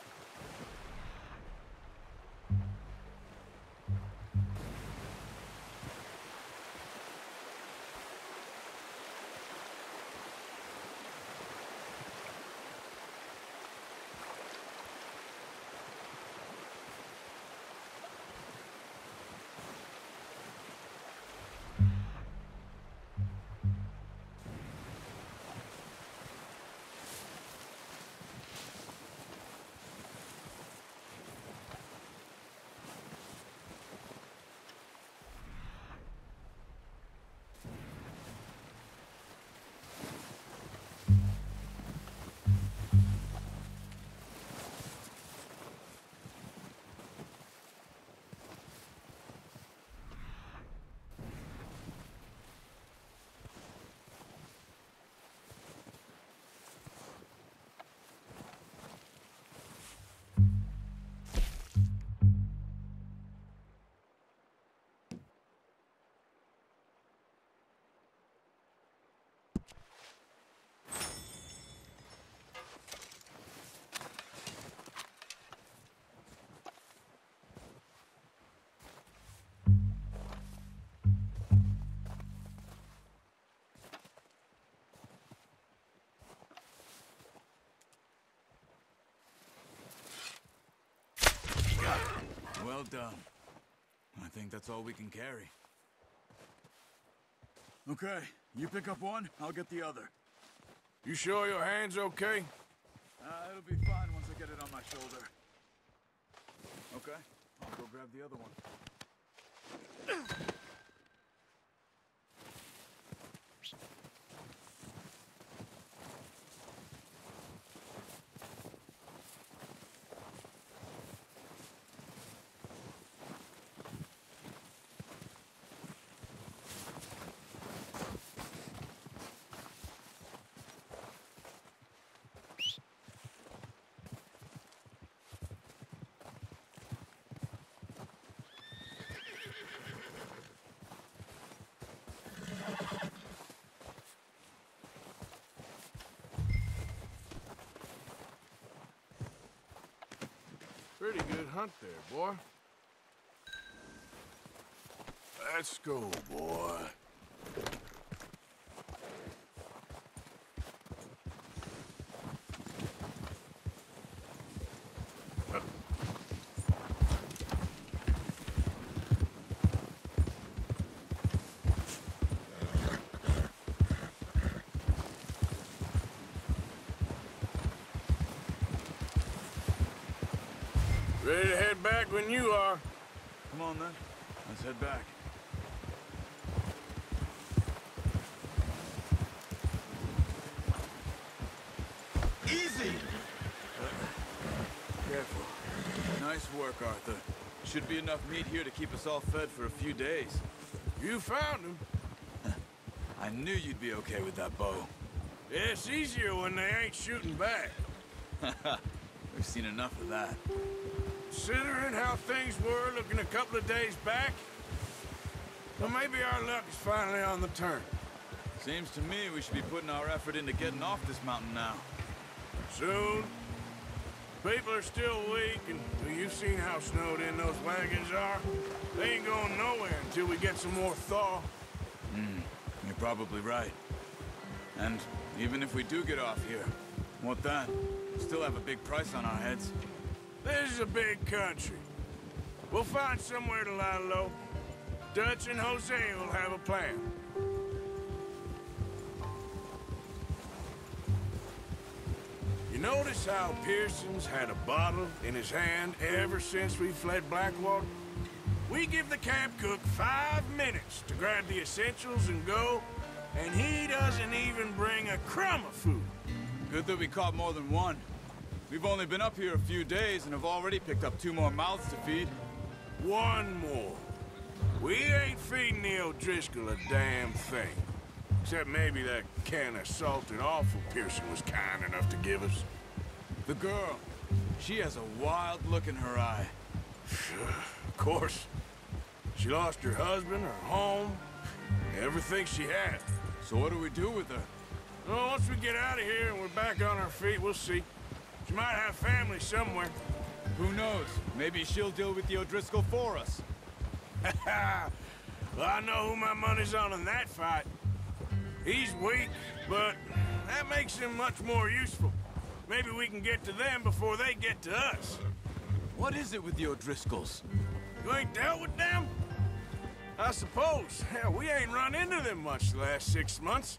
Well done. I think that's all we can carry. Okay, you pick up one, I'll get the other. You sure your hand's okay? It'll be fine once I get it on my shoulder. Okay, I'll go grab the other one. Pretty good hunt there, boy. Let's go, boy. Ready to head back when you are. Come on, then. Let's head back. Easy! Careful. Nice work, Arthur. Should be enough meat here to keep us all fed for a few days. You found him. I knew you'd be okay with that bow. Yeah, it's easier when they ain't shooting back. We've seen enough of that. Considering how things were looking a couple of days back, well, maybe our luck is finally on the turn. Seems to me we should be putting our effort into getting off this mountain now. Soon. People are still weak, and you've seen how snowed in those wagons are. They ain't going nowhere until we get some more thaw. You're probably right. And even if we do get off here, what then? We still have a big price on our heads. This is a big country. We'll find somewhere to lie low. Dutch and Jose will have a plan. You notice how Pearson's had a bottle in his hand ever since we fled Blackwater? We give the camp cook 5 minutes to grab the essentials and go, and he doesn't even bring a crumb of food. Good that we caught more than one. We've only been up here a few days and have already picked up 2 more mouths to feed. 1 more. We ain't feeding the O'Driscoll a damn thing. Except maybe that can of salted offal Pearson was kind enough to give us. The girl. She has a wild look in her eye. Of course. She lost her husband, her home, everything she had. So what do we do with her? Well, once we get out of here and we're back on our feet, we'll see. She might have family somewhere. Who knows? Maybe she'll deal with the O'Driscoll for us. Well, I know who my money's on in that fight. He's weak, but that makes him much more useful. Maybe we can get to them before they get to us. What is it with the O'Driscolls? You ain't dealt with them? I suppose. Hell, we ain't run into them much the last 6 months.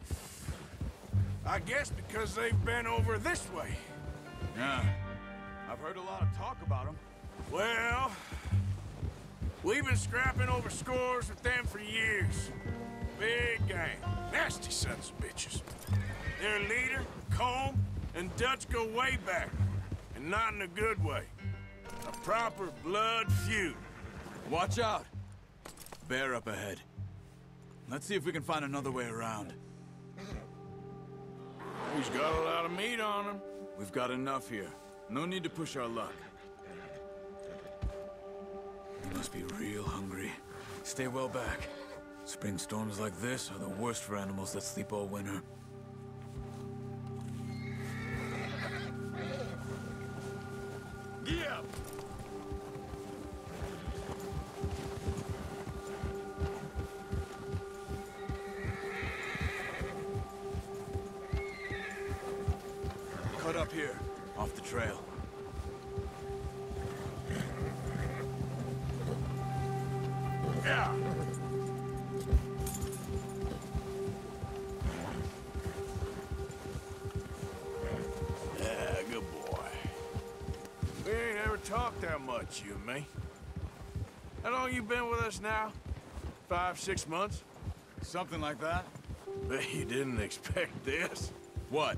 I guess because they've been over this way. Yeah. I've heard a lot of talk about them. Well, we've been scrapping over scores with them for years. Big gang. Nasty sons of bitches. Their leader, Combe, and Dutch go way back. And not in a good way. A proper blood feud. Watch out! Bear up ahead. Let's see if we can find another way around. He's got a lot of meat on him. We've got enough here. No need to push our luck. You must be real hungry. Stay well back. Spring storms like this are the worst for animals that sleep all winter. Yeah. Cut up here, off the trail. Yeah. Yeah, good boy. We ain't ever talked that much, you and me. How long you been with us now? 5, 6 months? Something like that. Bet you didn't expect this. What?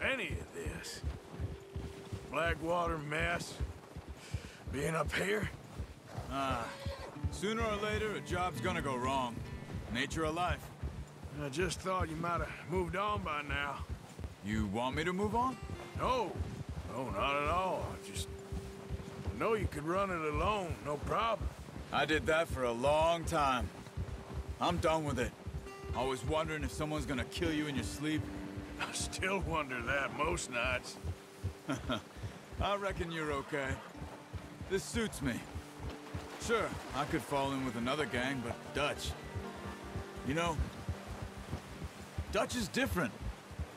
Any of this. Blackwater mess. Being up here. Sooner or later, a job's gonna go wrong. Nature of life. I just thought you might have moved on by now. You want me to move on? No. No, not at all. I know you could run it alone, no problem. I did that for a long time. I'm done with it. Always wondering if someone's gonna kill you in your sleep. I still wonder that most nights. I reckon you're okay. This suits me. Sure, I could fall in with another gang, but Dutch... You know, Dutch is different.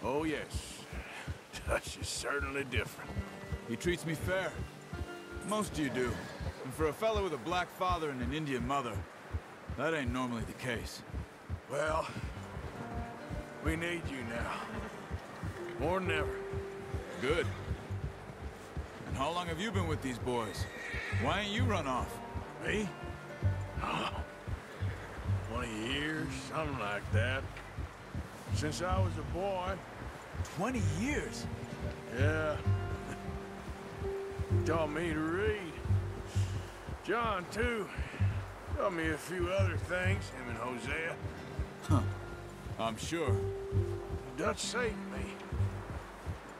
Oh, yes. Dutch is certainly different. He treats me fair. Most of you do. And for a fellow with a black father and an Indian mother, that ain't normally the case. Well, we need you now. More than ever. Good. And how long have you been with these boys? Why ain't you run off? Me? Oh, 20 years, something like that. Since I was a boy. 20 years? Yeah. Taught me to read. John, too. Taught me a few other things, him and Hosea. Huh. I'm sure. Dutch saved me.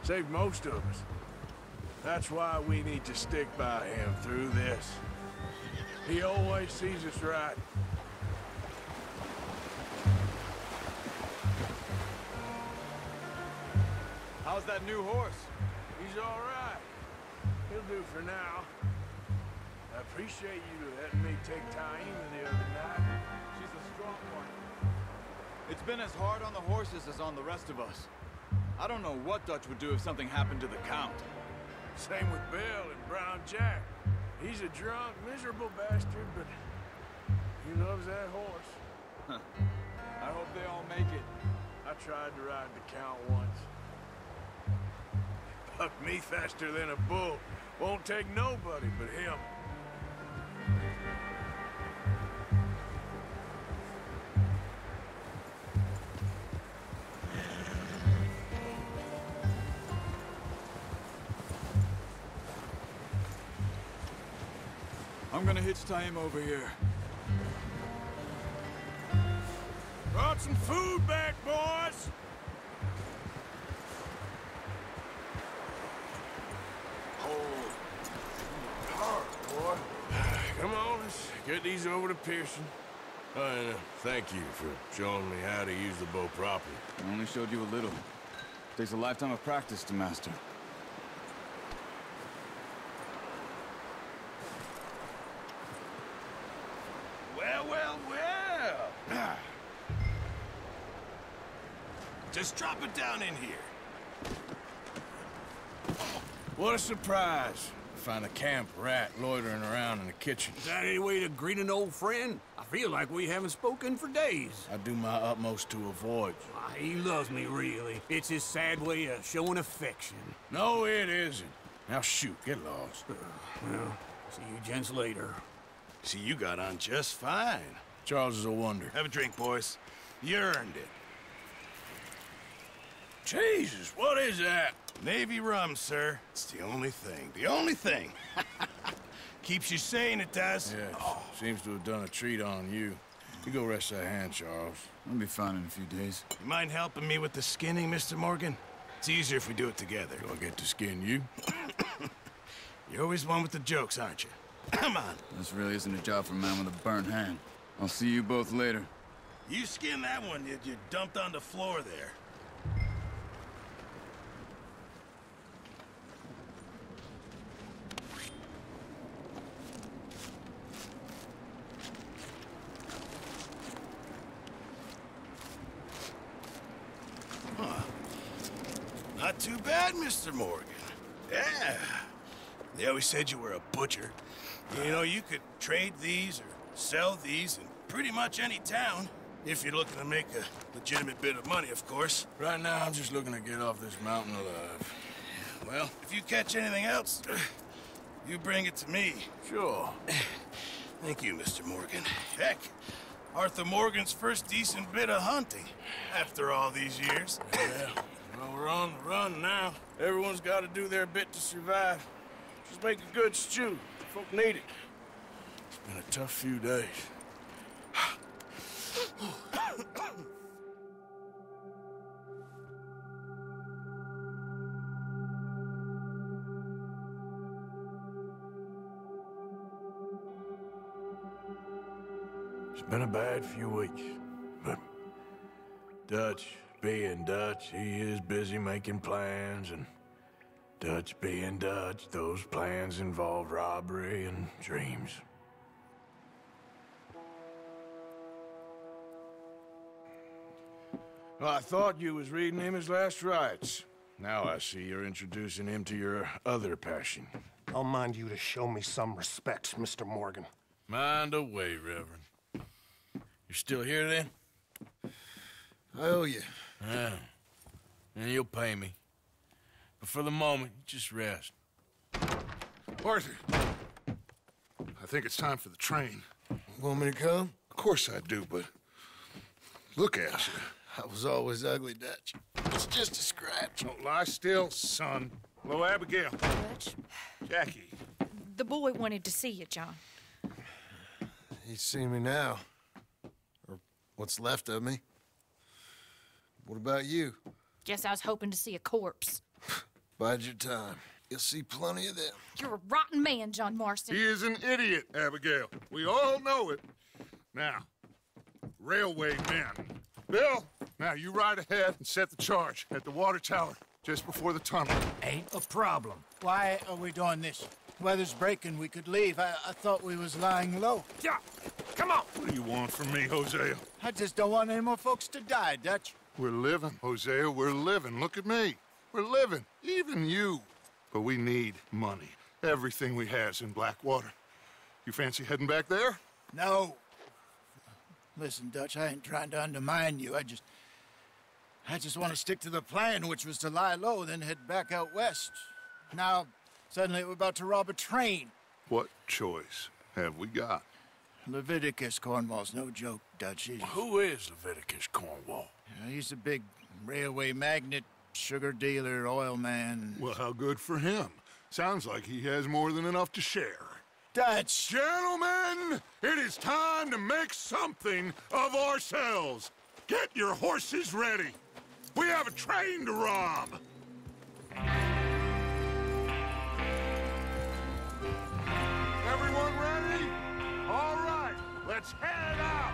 Saved most of us. That's why we need to stick by him through this. He always sees us right. How's that new horse? He's all right. He'll do for now. I appreciate you letting me take Taima the other night. She's a strong one. It's been as hard on the horses as on the rest of us. I don't know what Dutch would do if something happened to the Count. Same with Bill and Brown Jack. He's a drunk, miserable bastard, but he loves that horse. I hope they all make it. I tried to ride the Count once. He bucked me faster than a bull. Won't take nobody but him. I'm gonna hitch Taima over here. Brought some food back, boys! Oh, hard, boy. Come on, let's get these over to Pearson. And thank you for showing me how to use the bow properly. I only showed you a little. Takes a lifetime of practice to master. Well, well, well. Just drop it down in here. What a surprise. Find a camp rat loitering around in the kitchen. Is that any way to greet an old friend? I feel like we haven't spoken for days. I do my utmost to avoid you. He loves me, really. It's his sad way of showing affection. No, it isn't. Now shoot, get lost. Well, see you gents later. See, you got on just fine. Charles is a wonder. Have a drink, boys. You earned it. Jesus, what is that? Navy rum, sir. It's the only thing. The only thing. Keeps you sane, it does. Yes. Seems to have done a treat on you. You go rest that hand, Charles. I'll be fine in a few days. You mind helping me with the skinning, Mr. Morgan? It's easier if we do it together. Do I get to skin you? You're always one with the jokes, aren't you? Come on. This really isn't a job for a man with a burnt hand. I'll see you both later. You skinned that one you dumped on the floor there. Huh. Not too bad, Mr. Morgan. Yeah. They always said you were a butcher. You know, you could trade these or sell these in pretty much any town. If you're looking to make a legitimate bit of money, of course. Right now, I'm just looking to get off this mountain alive. Well, if you catch anything else, you bring it to me. Sure. Thank you, Mr. Morgan. Heck, Arthur Morgan's first decent bit of hunting after all these years. Yeah, well, we're on the run now. Everyone's got to do their bit to survive. Just make a good stew. Folk need it. It's been a tough few days. It's been a bad few weeks, but Dutch being Dutch, he is busy making plans, and Dutch being Dutch, those plans involve robbery and dreams. Well, I thought you was reading him his last rites. Now I see you're introducing him to your other passion. I'll mind you to show me some respect, Mr. Morgan. Mind away, Reverend. You're still here, then? I owe you. Yeah. And you'll pay me. But for the moment, just rest. Arthur, I think it's time for the train. Want me to come? Of course I do, but look at you. I was always ugly, Dutch. It's just a scratch. Don't lie still, son. Hello, Abigail. Dutch, Jackie. the boy wanted to see you, John. He's seen me now. Or what's left of me. What about you? Guess I was hoping to see a corpse. Bide your time. You'll see plenty of them. You're a rotten man, John Marston. He is an idiot, Abigail. We all know it. Now, railway men. Bill, now you ride ahead and set the charge at the water tower just before the tunnel. Ain't a problem. Why are we doing this? Weather's breaking, we could leave. I thought we was lying low. Yeah, come on. What do you want from me, Hosea? I just don't want any more folks to die, Dutch. We're living, Hosea, we're living. Look at me. We're living, even you. But we need money. Everything we has in Blackwater. You fancy heading back there? No. Listen, Dutch, I ain't trying to undermine you. I just want to stick to the plan, which was to lie low, then head back out west. Now, suddenly we're about to rob a train. What choice have we got? Leviticus Cornwall's no joke, Dutch. Who is Leviticus Cornwall? He's a big railway magnate, sugar dealer, oil man. Well, how good for him. Sounds like he has more than enough to share. Dutch! Gentlemen, it is time to make something of ourselves. Get your horses ready. We have a train to rob. Everyone ready? All right, let's head out.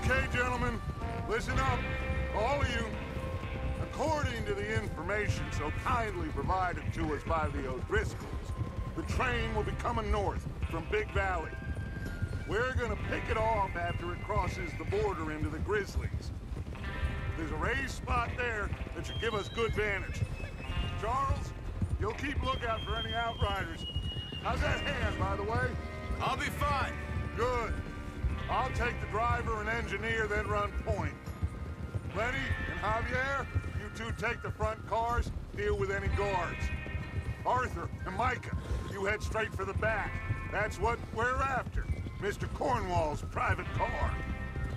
Okay, gentlemen, listen up, all of you. According to the information so kindly provided to us by the O'Driscolls, the train will be coming north from Big Valley. We're gonna pick it off after it crosses the border into the Grizzlies. There's a raised spot there that should give us good vantage. Charles, you'll keep lookout for any outriders. How's that hand, by the way? I'll be fine. Good. I'll take the driver and engineer, then run point. Lenny and Javier, you two take the front cars, deal with any guards. Arthur and Micah, you head straight for the back. That's what we're after. Mr. Cornwall's private car.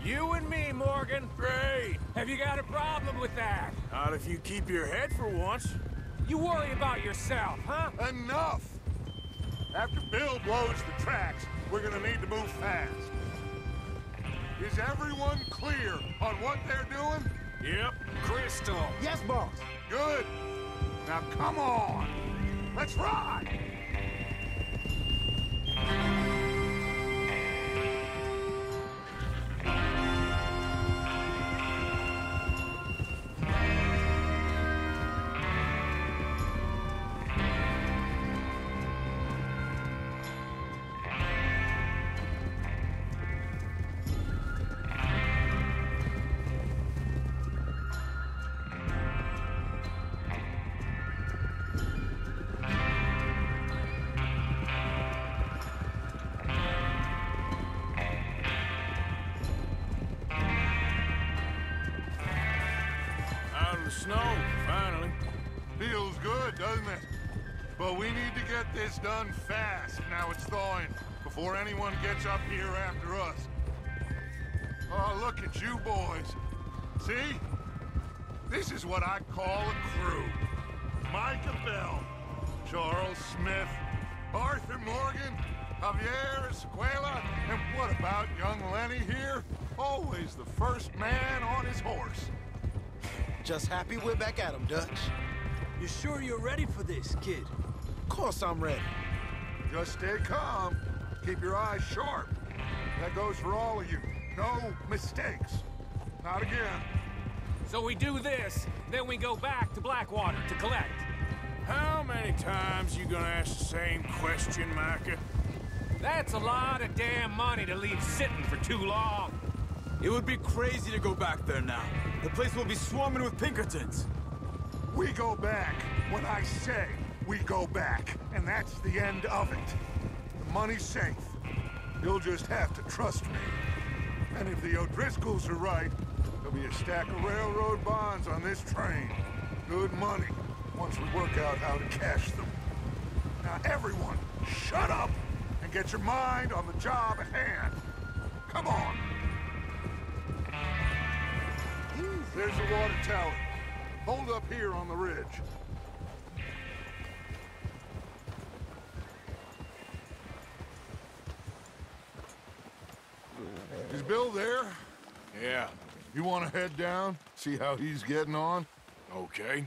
You and me, Morgan. Great. Have you got a problem with that? Not if you keep your head for once. You worry about yourself, huh? Enough! After Bill blows the tracks, we're gonna need to move fast. Is everyone clear on what they're doing? Yep, crystal. Yes, boss. Good. Now come on. Let's ride. Snow, finally. Feels good, doesn't it? But we need to get this done fast, now it's thawing, before anyone gets up here after us. Oh, look at you boys. See? This is what I call a crew. Micah Bell, Charles Smith, Arthur Morgan, Javier Escuela, and what about young Lenny here? Always the first man on his horse. Just happy we're back at 'em, Dutch. You sure you're ready for this, kid? Of course I'm ready. Just stay calm. Keep your eyes sharp. That goes for all of you. No mistakes. Not again. So we do this, then we go back to Blackwater to collect. How many times you gonna ask the same question, Micah? That's a lot of damn money to leave sitting for too long. It would be crazy to go back there now. The place will be swarming with Pinkertons. We go back when I say we go back, and that's the end of it. The money's safe. You'll just have to trust me. And if the O'Driscolls are right, there'll be a stack of railroad bonds on this train. Good money, once we work out how to cash them. Now everyone, shut up and get your mind on the job at hand. Come on. There's the water tower. Hold up here on the ridge. Is Bill there? Yeah. You want to head down, see how he's getting on? Okay.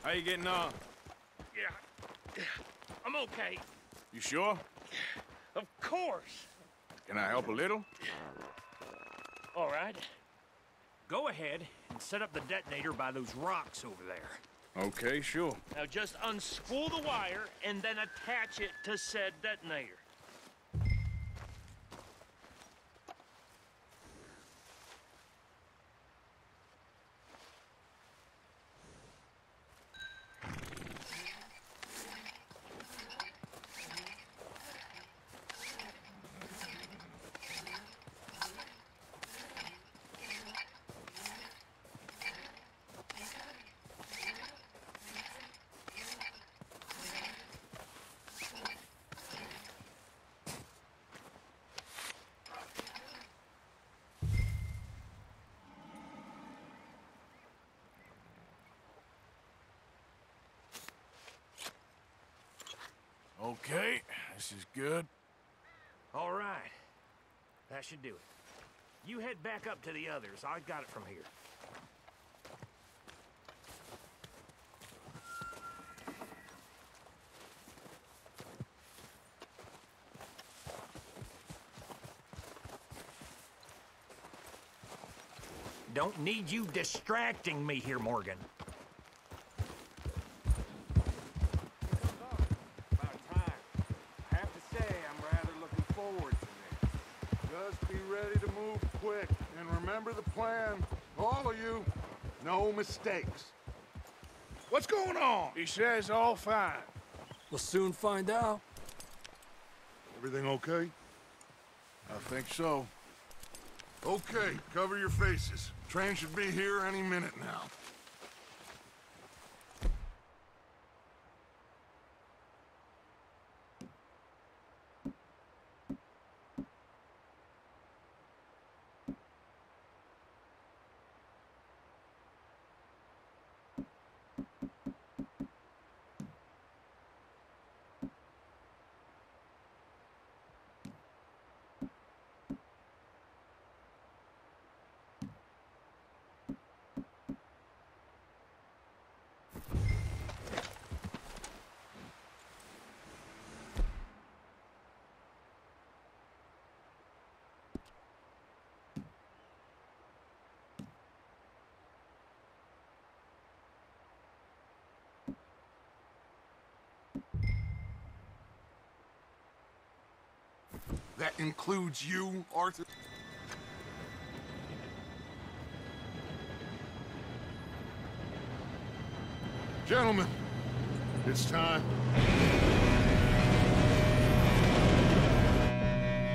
How you getting on? Yeah, I'm okay. You sure? Of course. Can I help a little? All right. Go ahead and set up the detonator by those rocks over there. Okay, sure. Now just unspool the wire and then attach it to said detonator. Okay, this is good. All right. That should do it. You head back up to the others. I got it from here. Don't need you distracting me here, Morgan. About time. I have to say, I'm rather looking forward to this. Just be ready to move quick, and remember the plan. All of you, no mistakes. What's going on? He says all fine. We'll soon find out. Everything okay? I think so. Okay, cover your faces. Train should be here any minute now. That includes you, Arthur? Gentlemen, it's time.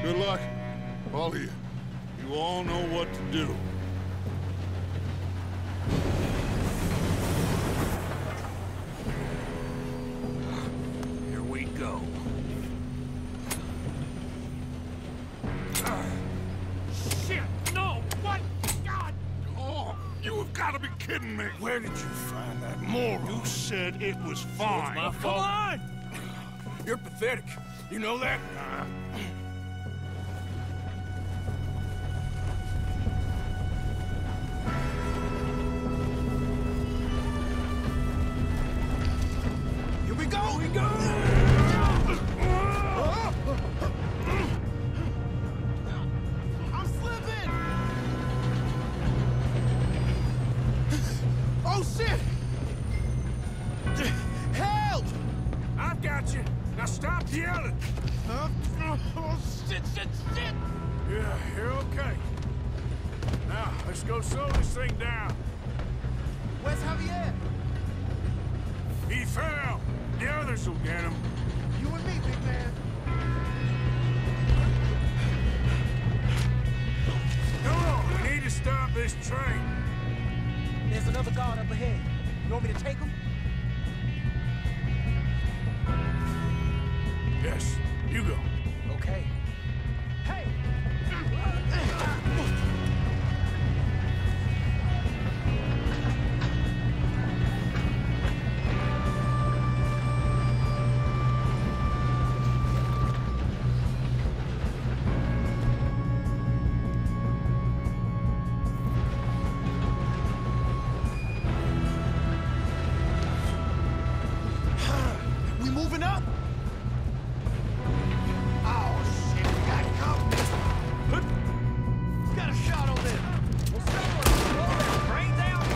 Good luck, all of you. You all know what to do. Here we go. Shit! No! What? God! Oh, you have got to be kidding me. Where did you find that moron? You said it was fine. It's my fault. Come on! You're pathetic. You know that? Here we go! Here we go! I'm slipping! Oh, shit! Help! I've got you. Now stop yelling. Oh, shit, shit, shit! Yeah, you're okay. Now, let's go slow this thing down. Where's Javier? He fell. The others will get him. You and me, big man. Come on, we need to stop this train. There's another guard up ahead. You want me to take him? Yes, you go. Okay. Hey! We moving up? Oh, shit, we got company. Got a shot on there. Well, someone, brains out.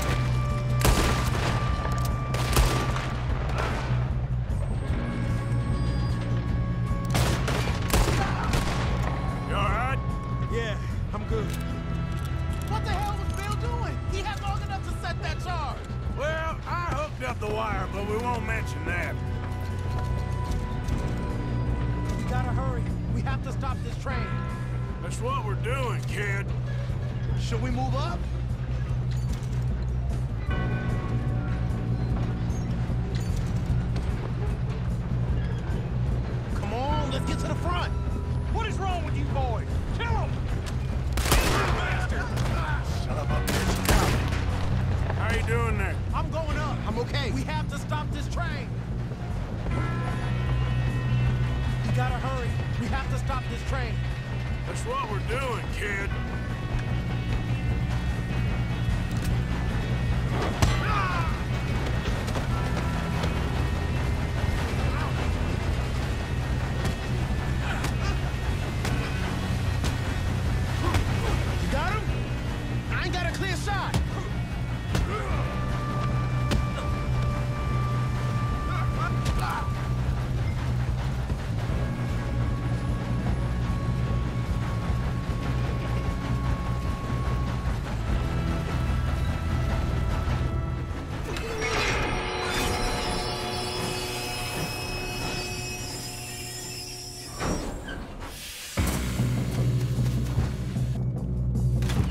You all right? Yeah, I'm good. What the hell was Bill doing? He had long enough to set that charge. Well, I hooked up the wire, but we won't mention that. We gotta hurry. We have to stop this train. That's what we're doing, kid. Should we move up? Come on, let's get to the front. What is wrong with you boys? Kill him! Son of a bitch. How you doing there? I'm going up. I'm okay. We have to stop this train. We gotta hurry. We have to stop this train. That's what we're doing, kid. You got him? I ain't got a clear shot.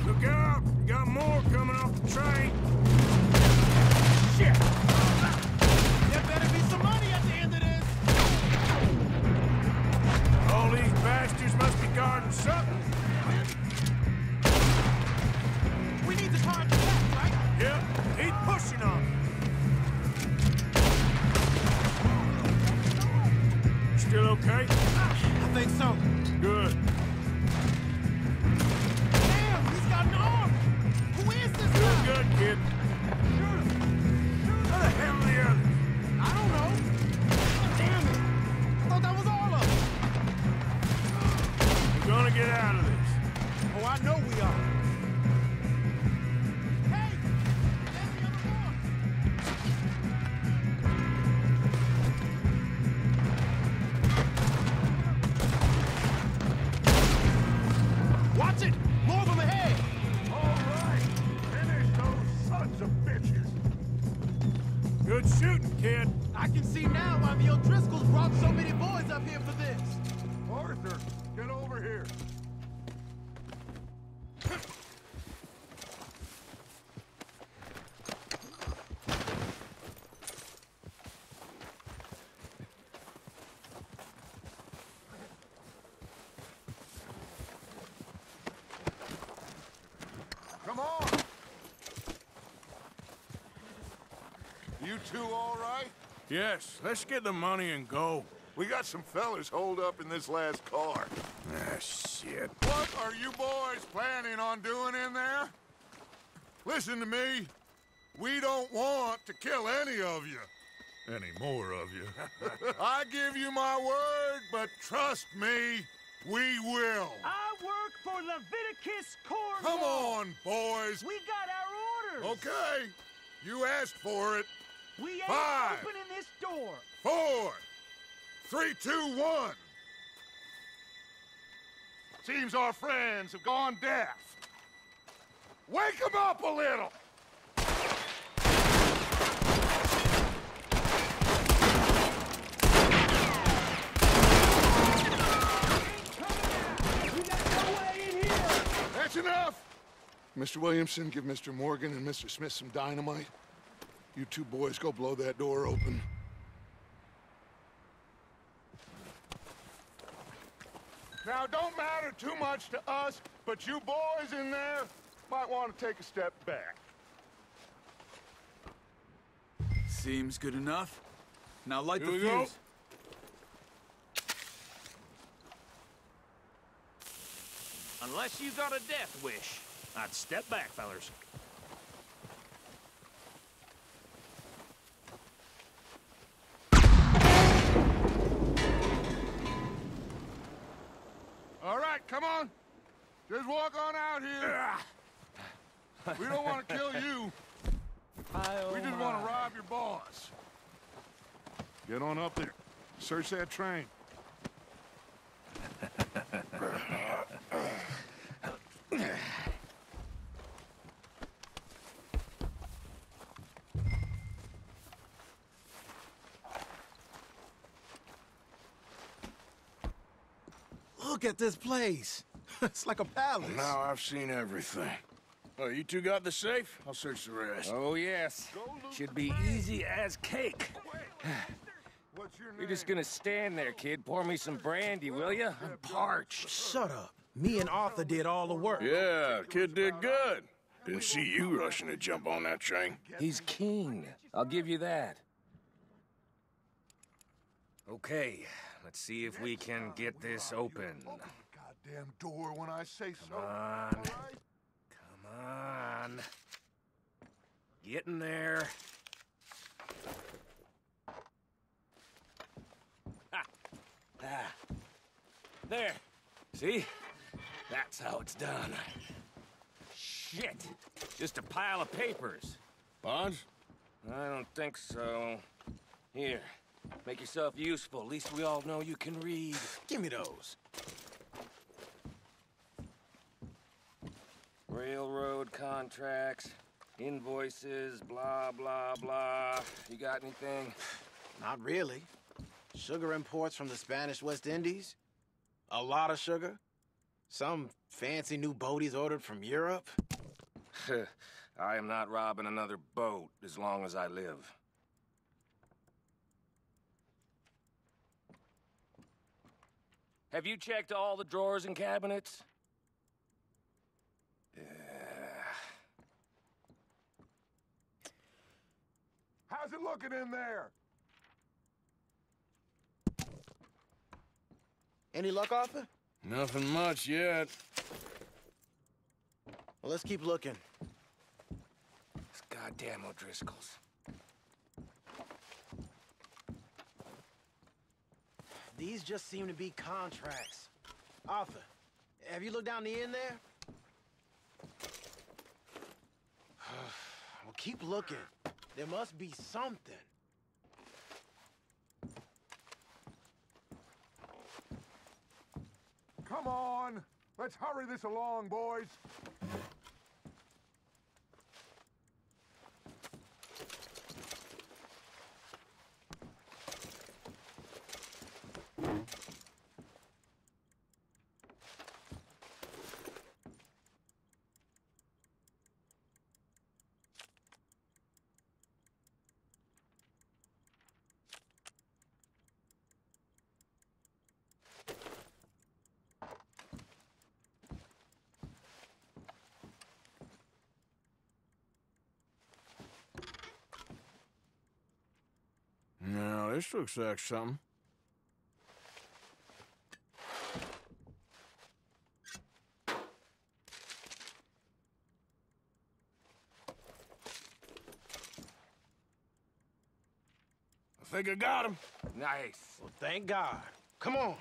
Look out! Got more coming off the train. Shit! There better be some money at the end of this. All these bastards must be guarding something. We need to target that, right? Yep, keep pushing on. Still okay? I think so. Good. Damn, he's got an arm. Who is this Doing guy? good, kid. Where the hell are the others? I don't know. Damn it. I thought that was all of them. We're gonna get out of this. Oh, I know we are. Hey! There's the other one. Watch it! More of them ahead! All right, finish those sons of bitches. Good shooting, kid. I can see now why the O'Driscolls brought so many boys up here for this. Arthur, get over here. Come on. You two all right? Yes, let's get the money and go. We got some fellas holed up in this last car. Ah, shit. What are you boys planning on doing in there? Listen to me. We don't want to kill any of you. Any more of you. I give you my word, but trust me, we will. I work for Leviticus Corps. Come on, boys. We got our orders. Okay. You asked for it. We ain't 5, opening this door. 4, 3, 2, 1. Seems our friends have gone deaf. Wake them up a little. That's enough. Mr. Williamson, give Mr. Morgan and Mr. Smith some dynamite. You two boys go blow that door open. Now, don't matter too much to us, but you boys in there might want to take a step back. Seems good enough. Now light the Here we go. fuse. Unless you got a death wish, I'd step back, fellers. All right, come on. Just walk on out here. We don't want to kill you. We just want to rob your boss. Get on up there. Search that train. Look at this place. It's like a palace. Now I've seen everything. Oh, you two got the safe? I'll search the rest. Oh, yes. Should be easy as cake. What's your name? You're just gonna stand there, kid. Pour me some brandy, will ya? I'm parched. Shut up. Me and Arthur did all the work. Yeah, kid did good. Didn't see you rushing to jump on that train. He's keen. I'll give you that. Okay, Let's see if we can get this open. Goddamn door when I say so. Come on. Come on. Get in there. Ha! Ah. There. See? That's how it's done. Shit. Just a pile of papers. Bonds? I don't think so. Here. Make yourself useful. At least we all know you can read. Give me those. Railroad contracts, invoices, blah, blah, blah. You got anything? Not really. Sugar imports from the Spanish West Indies. A lot of sugar. Some fancy new boat he's ordered from Europe. I am not robbing another boat as long as I live. Have you checked all the drawers and cabinets? How's it looking in there? Any luck, Arthur? Nothing much yet. Well, let's keep looking. It's goddamn O'Driscoll's. These just seem to be contracts. Arthur, have you looked down the end there? Well, keep looking. There must be something. Come on! Let's hurry this along, boys! Now, this looks like something. I think I got him. Nice. Well, thank God. Come on.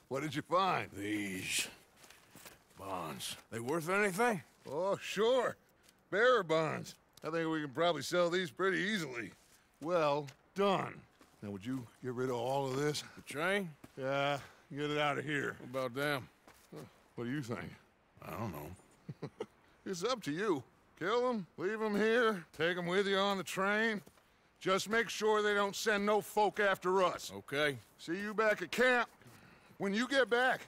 What did you find? These bonds. They worth anything? Oh, sure. Bearer bonds. I think we can probably sell these pretty easily. Well done. Now, would you get rid of all of this? The train? Yeah, get it out of here. What about them? What do you think? I don't know. It's up to you. Kill them, leave them here, take them with you on the train. Just make sure they don't send no folk after us. Okay. See you back at camp. When you get back,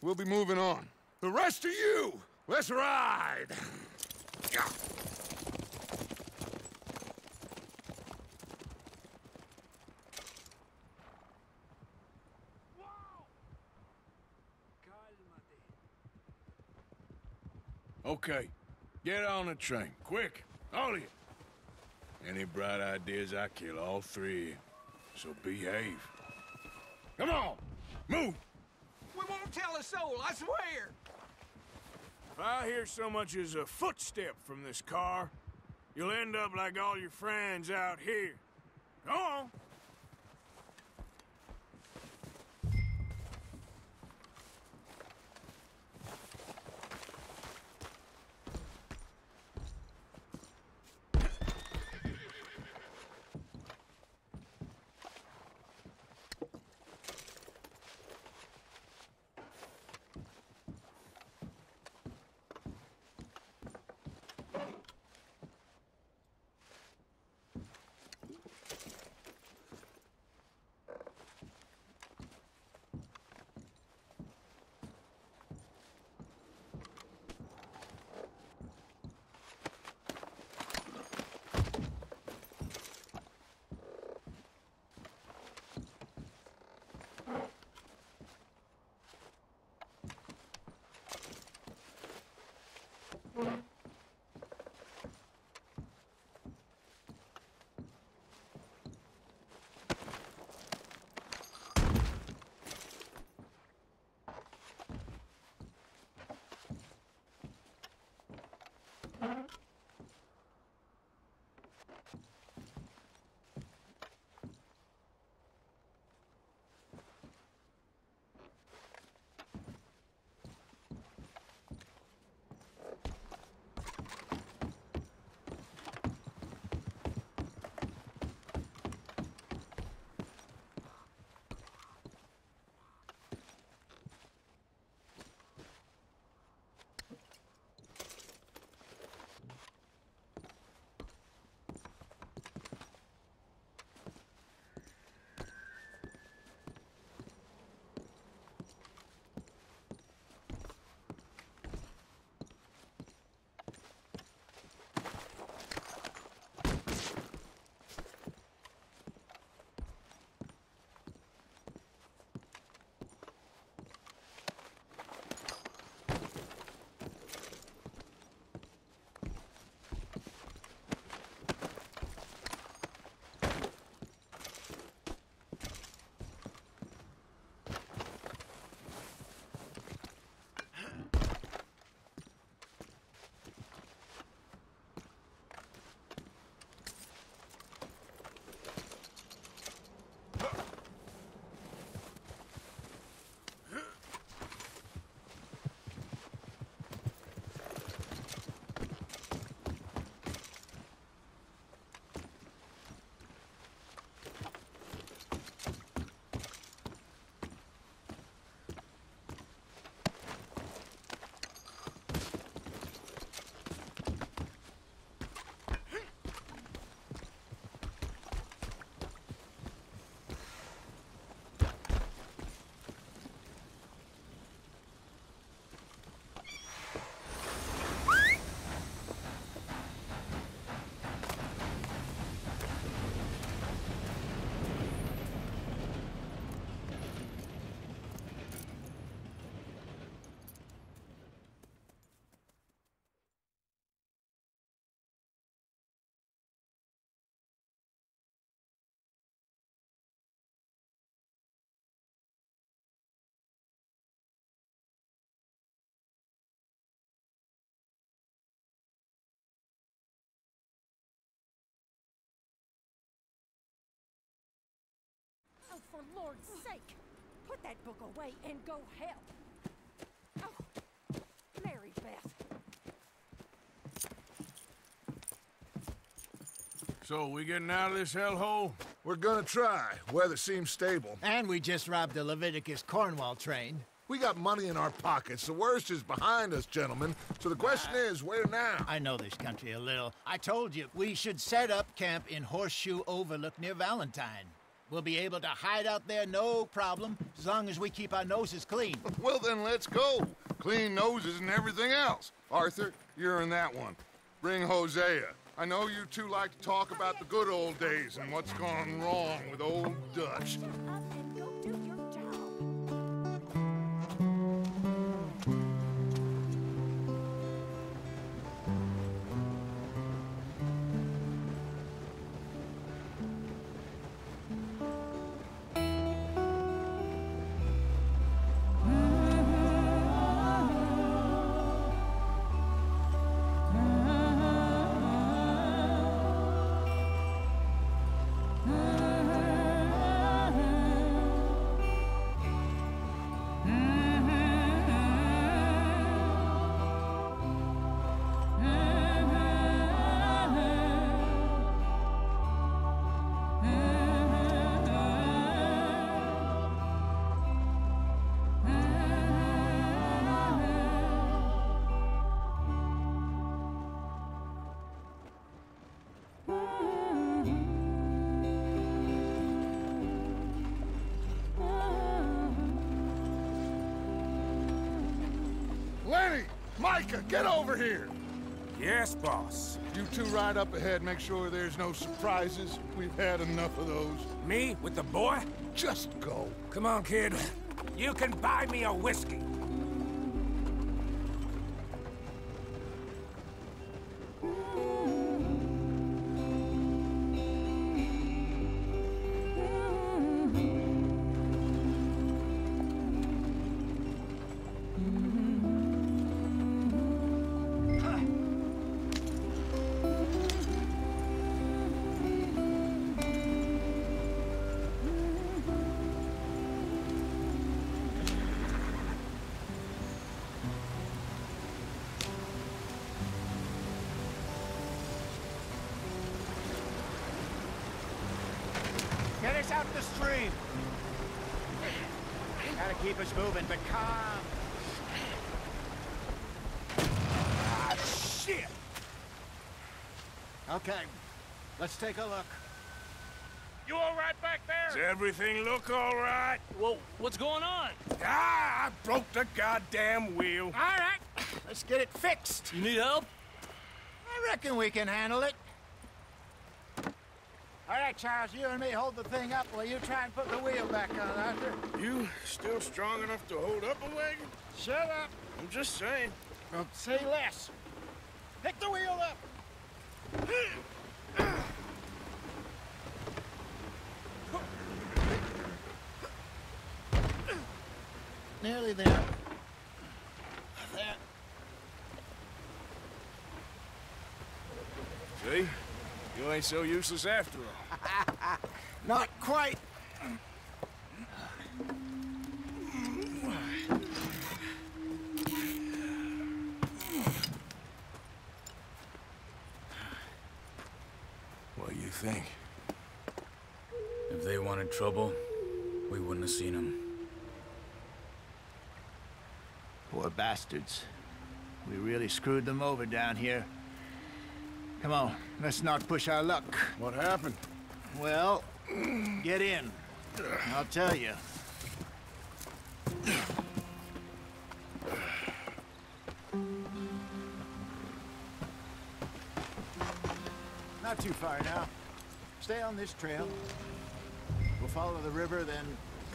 we'll be moving on. The rest of you, let's ride! Okay. Get on the train. Quick. All of you. Any bright ideas, I kill all three of you. So behave. Come on! Move! We won't tell a soul, I swear! If I hear so much as a footstep from this car, you'll end up like all your friends out here. Go on! Lord's sake! Put that book away and go help! Oh, Mary Beth. So, we getting out of this hellhole? We're gonna try. Weather seems stable. And we just robbed a Leviticus Cornwall train. We got money in our pockets. The worst is behind us, gentlemen. So the question is, where now? I know this country a little. I told you, we should set up camp in Horseshoe Overlook near Valentine. We'll be able to hide out there, no problem, as long as we keep our noses clean. Well, then let's go. Clean noses and everything else. Arthur, you're in that one. Bring Hosea. I know you two like to talk about the good old days and what's gone wrong with old Dutch. Lenny! Micah, get over here! Yes, boss. You two ride up ahead, make sure there's no surprises. We've had enough of those. Me? With the boy? Just go. Come on, kid. You can buy me a whiskey. Get us out the stream. Gotta keep us moving, but calm. Ah, shit! Okay, let's take a look. You all right back there? Does everything look all right? Well, what's going on? Ah, I broke the goddamn wheel. All right, let's get it fixed. You need help? I reckon we can handle it. All right, Charles, you and me hold the thing up while you try and put the wheel back on, Arthur. You still strong enough to hold up a wagon? Shut up. I'm just saying. Well, say less. Pick the wheel up. Nearly there. There. See? You ain't so useless after all. Not quite. What do you think? If they wanted trouble, we wouldn't have seen them. Poor bastards. We really screwed them over down here. Come on, let's not push our luck. What happened? Well, get in. I'll tell you. Not too far now. Stay on this trail. We'll follow the river, then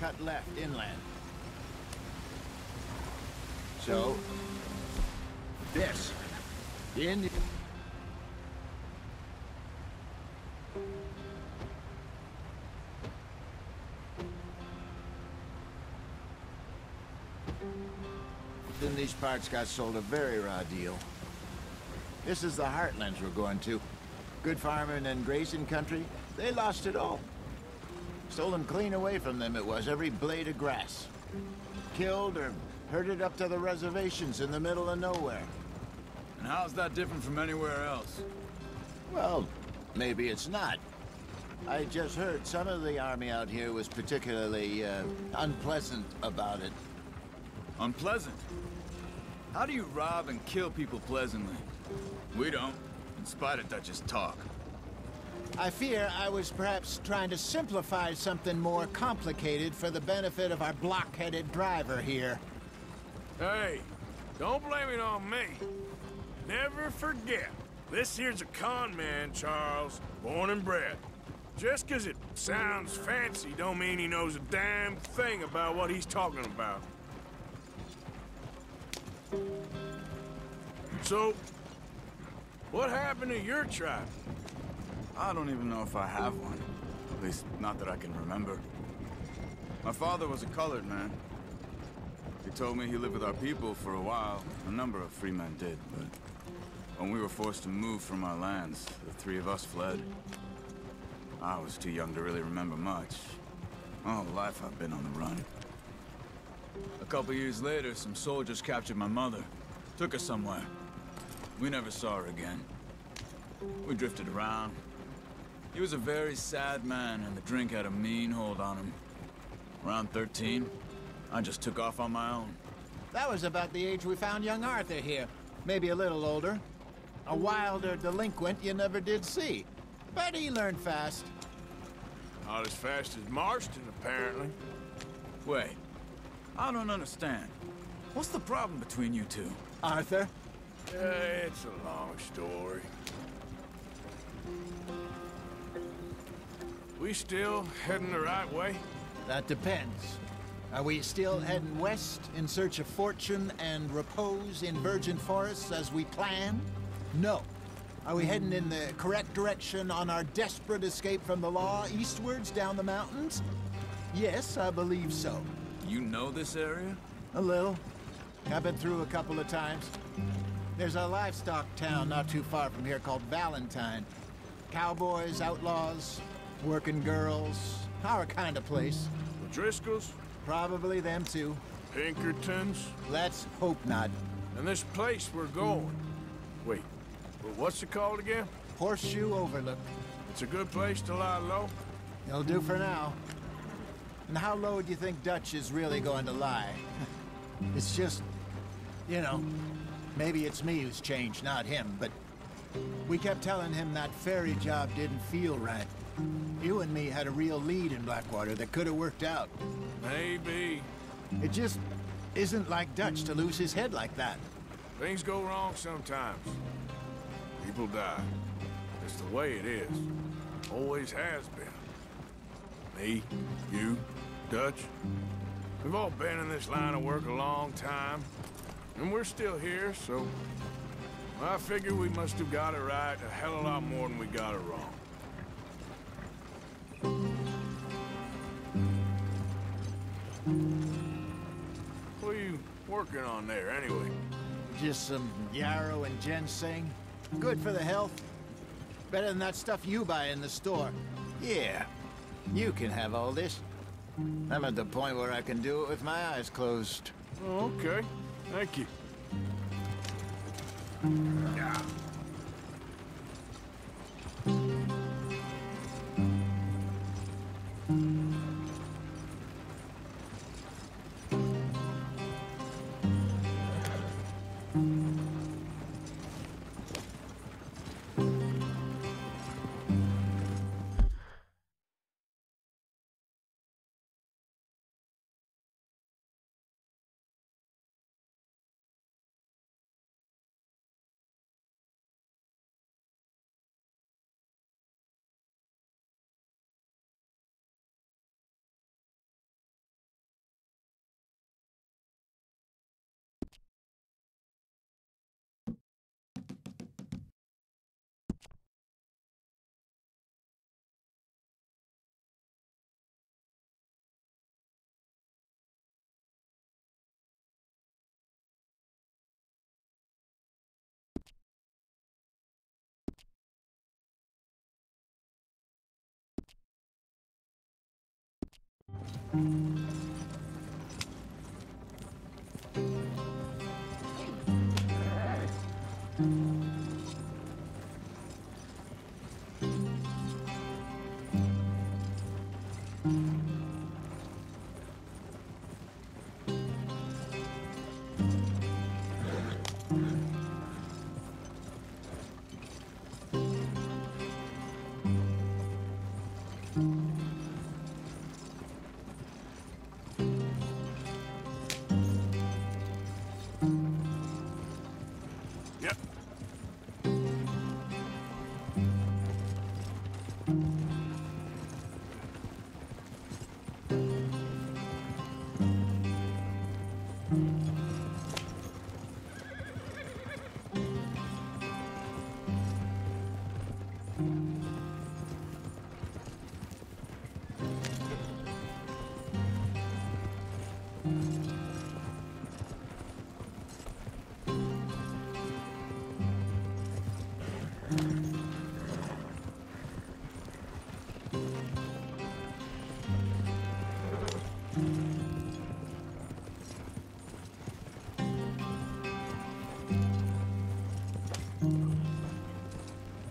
cut left inland. So, this. The Indian... In these parts got sold a very raw deal. This is the heartlands we're going to. Good farming and grazing country, they lost it all. Stolen clean away from them it was, every blade of grass. Killed or herded up to the reservations in the middle of nowhere. And how's that different from anywhere else? Well, maybe it's not. I just heard some of the army out here was particularly, unpleasant about it. Unpleasant? How do you rob and kill people pleasantly? We don't, in spite of Dutch's talk. I fear I was perhaps trying to simplify something more complicated for the benefit of our block-headed driver here. Hey, don't blame it on me. Never forget, this here's a con man, Charles, born and bred. Just 'cause it sounds fancy don't mean he knows a damn thing about what he's talking about. So, what happened to your tribe? I don't even know if I have one. At least, not that I can remember. My father was a colored man. He told me he lived with our people for a while. A number of free men did, but when we were forced to move from our lands, the three of us fled. I was too young to really remember much. My whole life I've been on the run. A couple years later, some soldiers captured my mother. Took her somewhere. We never saw her again. We drifted around. He was a very sad man, and the drink had a mean hold on him. Around 13, I just took off on my own. That was about the age we found young Arthur here. Maybe a little older. A wilder delinquent you never did see. But he learned fast. Not as fast as Marston, apparently. Wait, I don't understand. What's the problem between you two? Arthur? It's a long story. We still heading the right way? That depends. Are we still heading west in search of fortune and repose in virgin forests as we planned? No. Are we heading in the correct direction on our desperate escape from the law eastwards down the mountains? Yes, I believe so. You know this area? A little. I've been through a couple of times. There's a livestock town not too far from here called Valentine. Cowboys, outlaws, working girls, our kind of place. The Driscolls? Probably them too. Pinkertons? Let's hope not. And this place we're going. Wait, what's it called again? Horseshoe Overlook. It's a good place to lie low? It'll do for now. And how low do you think Dutch is really going to lie? It's just, you know, maybe it's me who's changed, not him, but we kept telling him that ferry job didn't feel right. You and me had a real lead in Blackwater that could have worked out. Maybe. It just isn't like Dutch to lose his head like that. Things go wrong sometimes. People die. It's the way it is. Always has been. Me, you, Dutch. We've all been in this line of work a long time. And we're still here, so I figure we must have got it right a hell of a lot more than we got it wrong. What are you working on there, anyway? Just some yarrow and ginseng. Good for the health. Better than that stuff you buy in the store. Yeah, you can have all this. I'm at the point where I can do it with my eyes closed. Oh, okay. Thank you. Yeah.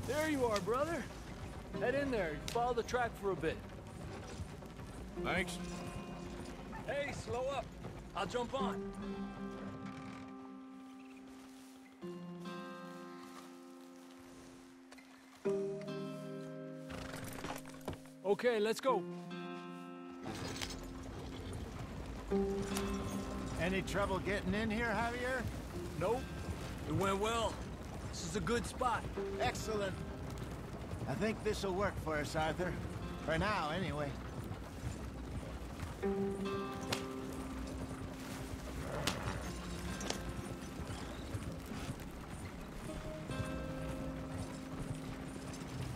There you are, brother. Head in there. Follow the track for a bit. Thanks. Hey, slow up. I'll jump on. Okay, let's go. Any trouble getting in here, Javier? Nope. It went well. This is a good spot. Excellent. I think this'll work for us, Arthur. For now, anyway.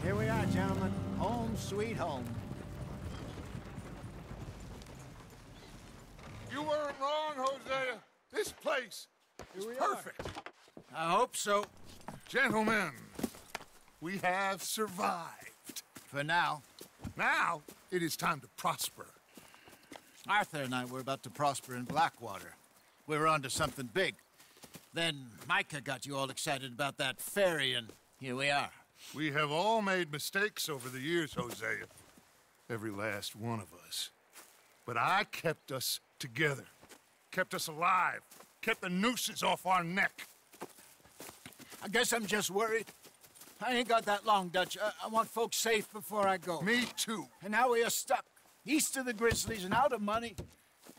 Here we are, gentlemen. Home sweet home. You weren't wrong, Hosea. This place is perfect. I hope so. Gentlemen, we have survived. For now. Now, it is time to prosper. Arthur and I were about to prosper in Blackwater. We were onto something big. Then Micah got you all excited about that ferry, and here we are. We have all made mistakes over the years, Hosea. Every last one of us. But I kept us together. Kept us alive. Kept the nooses off our neck. I guess I'm just worried. I ain't got that long, Dutch. I want folks safe before I go. Me too. And now we are stuck, east of the Grizzlies and out of money,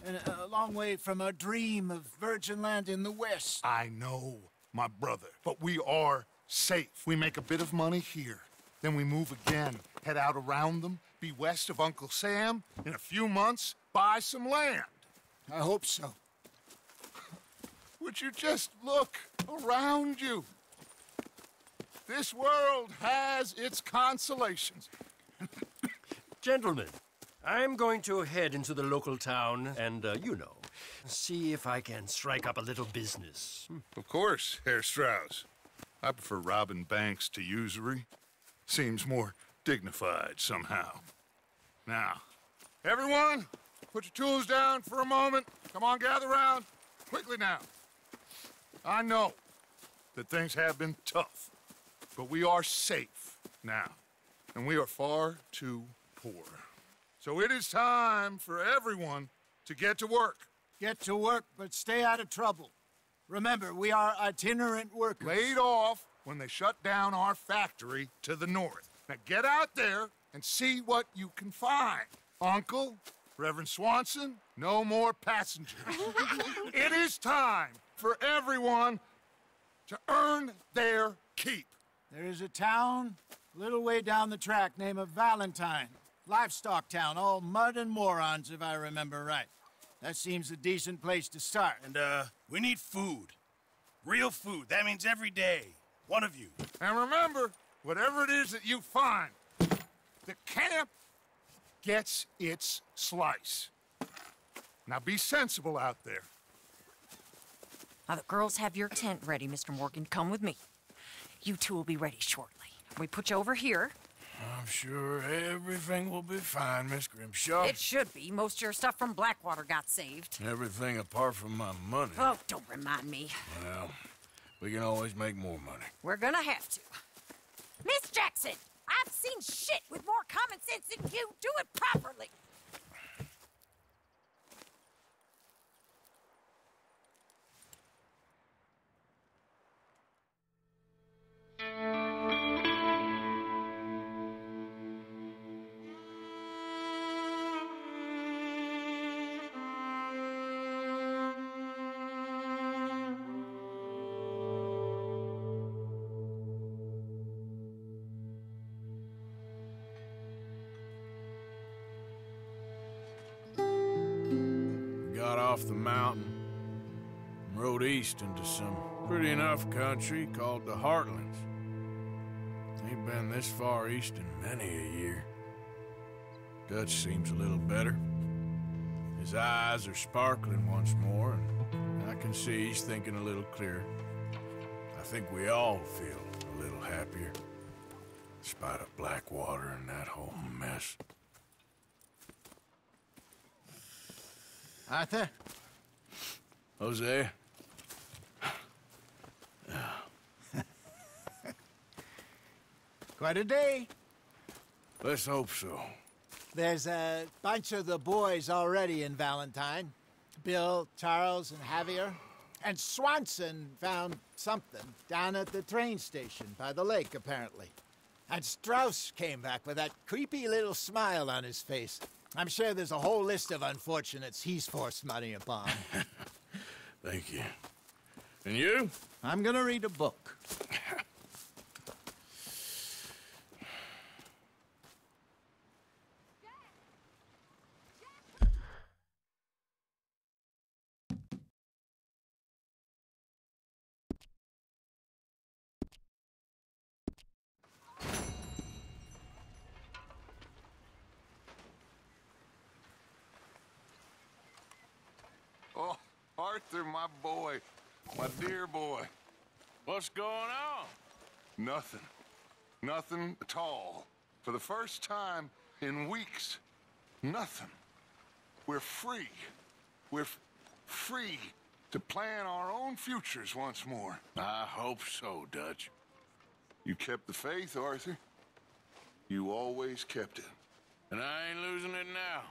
and a long way from our dream of virgin land in the west. I know, my brother, but we are safe. We make a bit of money here, then we move again, head out around them, be west of Uncle Sam, in a few months, buy some land. I hope so. Would you just look around you? This world has its consolations. Gentlemen, I'm going to head into the local town and, you know, see if I can strike up a little business. Of course, Herr Strauss. I prefer robbing banks to usury. Seems more dignified somehow. Now, everyone, put your tools down for a moment. Come on, gather round. Quickly now. I know that things have been tough, but we are safe now, and we are far too poor. So it is time for everyone to get to work. Get to work, but stay out of trouble. Remember, we are itinerant workers. Laid off when they shut down our factory to the north. Now get out there and see what you can find. Uncle, Reverend Swanson, no more passengers. It is time for everyone to earn their keep. There is a town a little way down the track named Valentine. Livestock town, all mud and morons, if I remember right. That seems a decent place to start. And, we need food. Real food. That means every day. One of you. And remember, whatever it is that you find, the camp gets its slice. Now be sensible out there. Now, the girls have your tent ready, Mr. Morgan. Come with me. You two will be ready shortly. We put you over here. I'm sure everything will be fine, Miss Grimshaw. It should be. Most of your stuff from Blackwater got saved. Everything apart from my money. Oh, don't remind me. Well, we can always make more money. We're gonna have to. Miss Jackson, I've seen shit with more common sense than you. Do it properly. Got off the mountain and rode east into some pretty enough country called the Heartlands. Ain't been this far east in many a year. Dutch seems a little better. His eyes are sparkling once more, and I can see he's thinking a little clearer. I think we all feel a little happier, in spite of Blackwater and that whole mess. Arthur? Jose? Quite a day. Let's hope so. There's a bunch of the boys already in Valentine. Bill, Charles, and Javier. And Swanson found something down at the train station by the lake, apparently. And Strauss came back with that creepy little smile on his face. I'm sure there's a whole list of unfortunates he's forced money upon. Thank you. And you? I'm gonna read a book. Oh, Arthur, my boy. My dear boy. What's going on? Nothing. Nothing at all. For the first time in weeks, nothing. We're free. We're free to plan our own futures once more. I hope so, Dutch. You kept the faith, Arthur. You always kept it. And I ain't losing it now.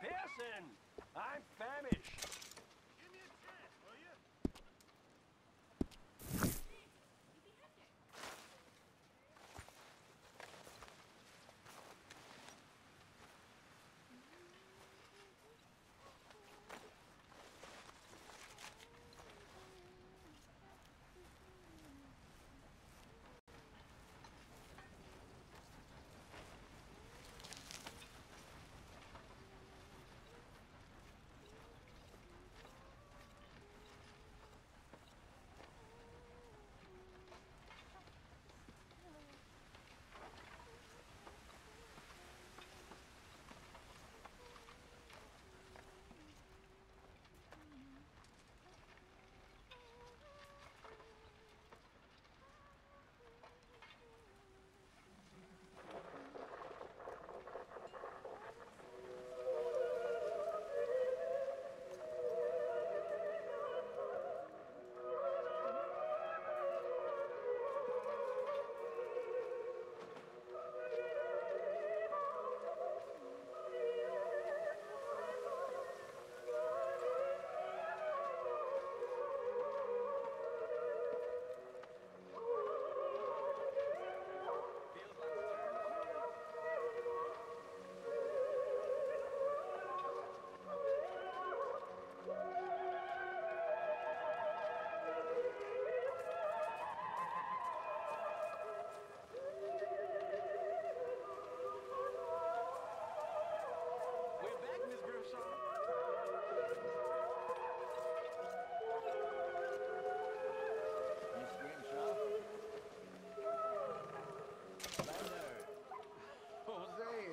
Pearson, I'm famished. Give me a chance, will you? Hey,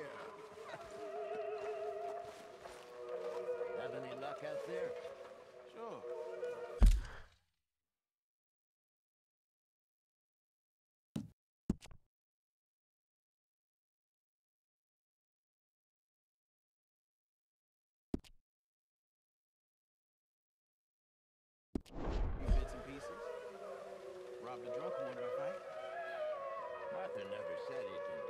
have any luck out there? Sure. Few bits and pieces. Robbed a drunk one in a fight. Martha never said he can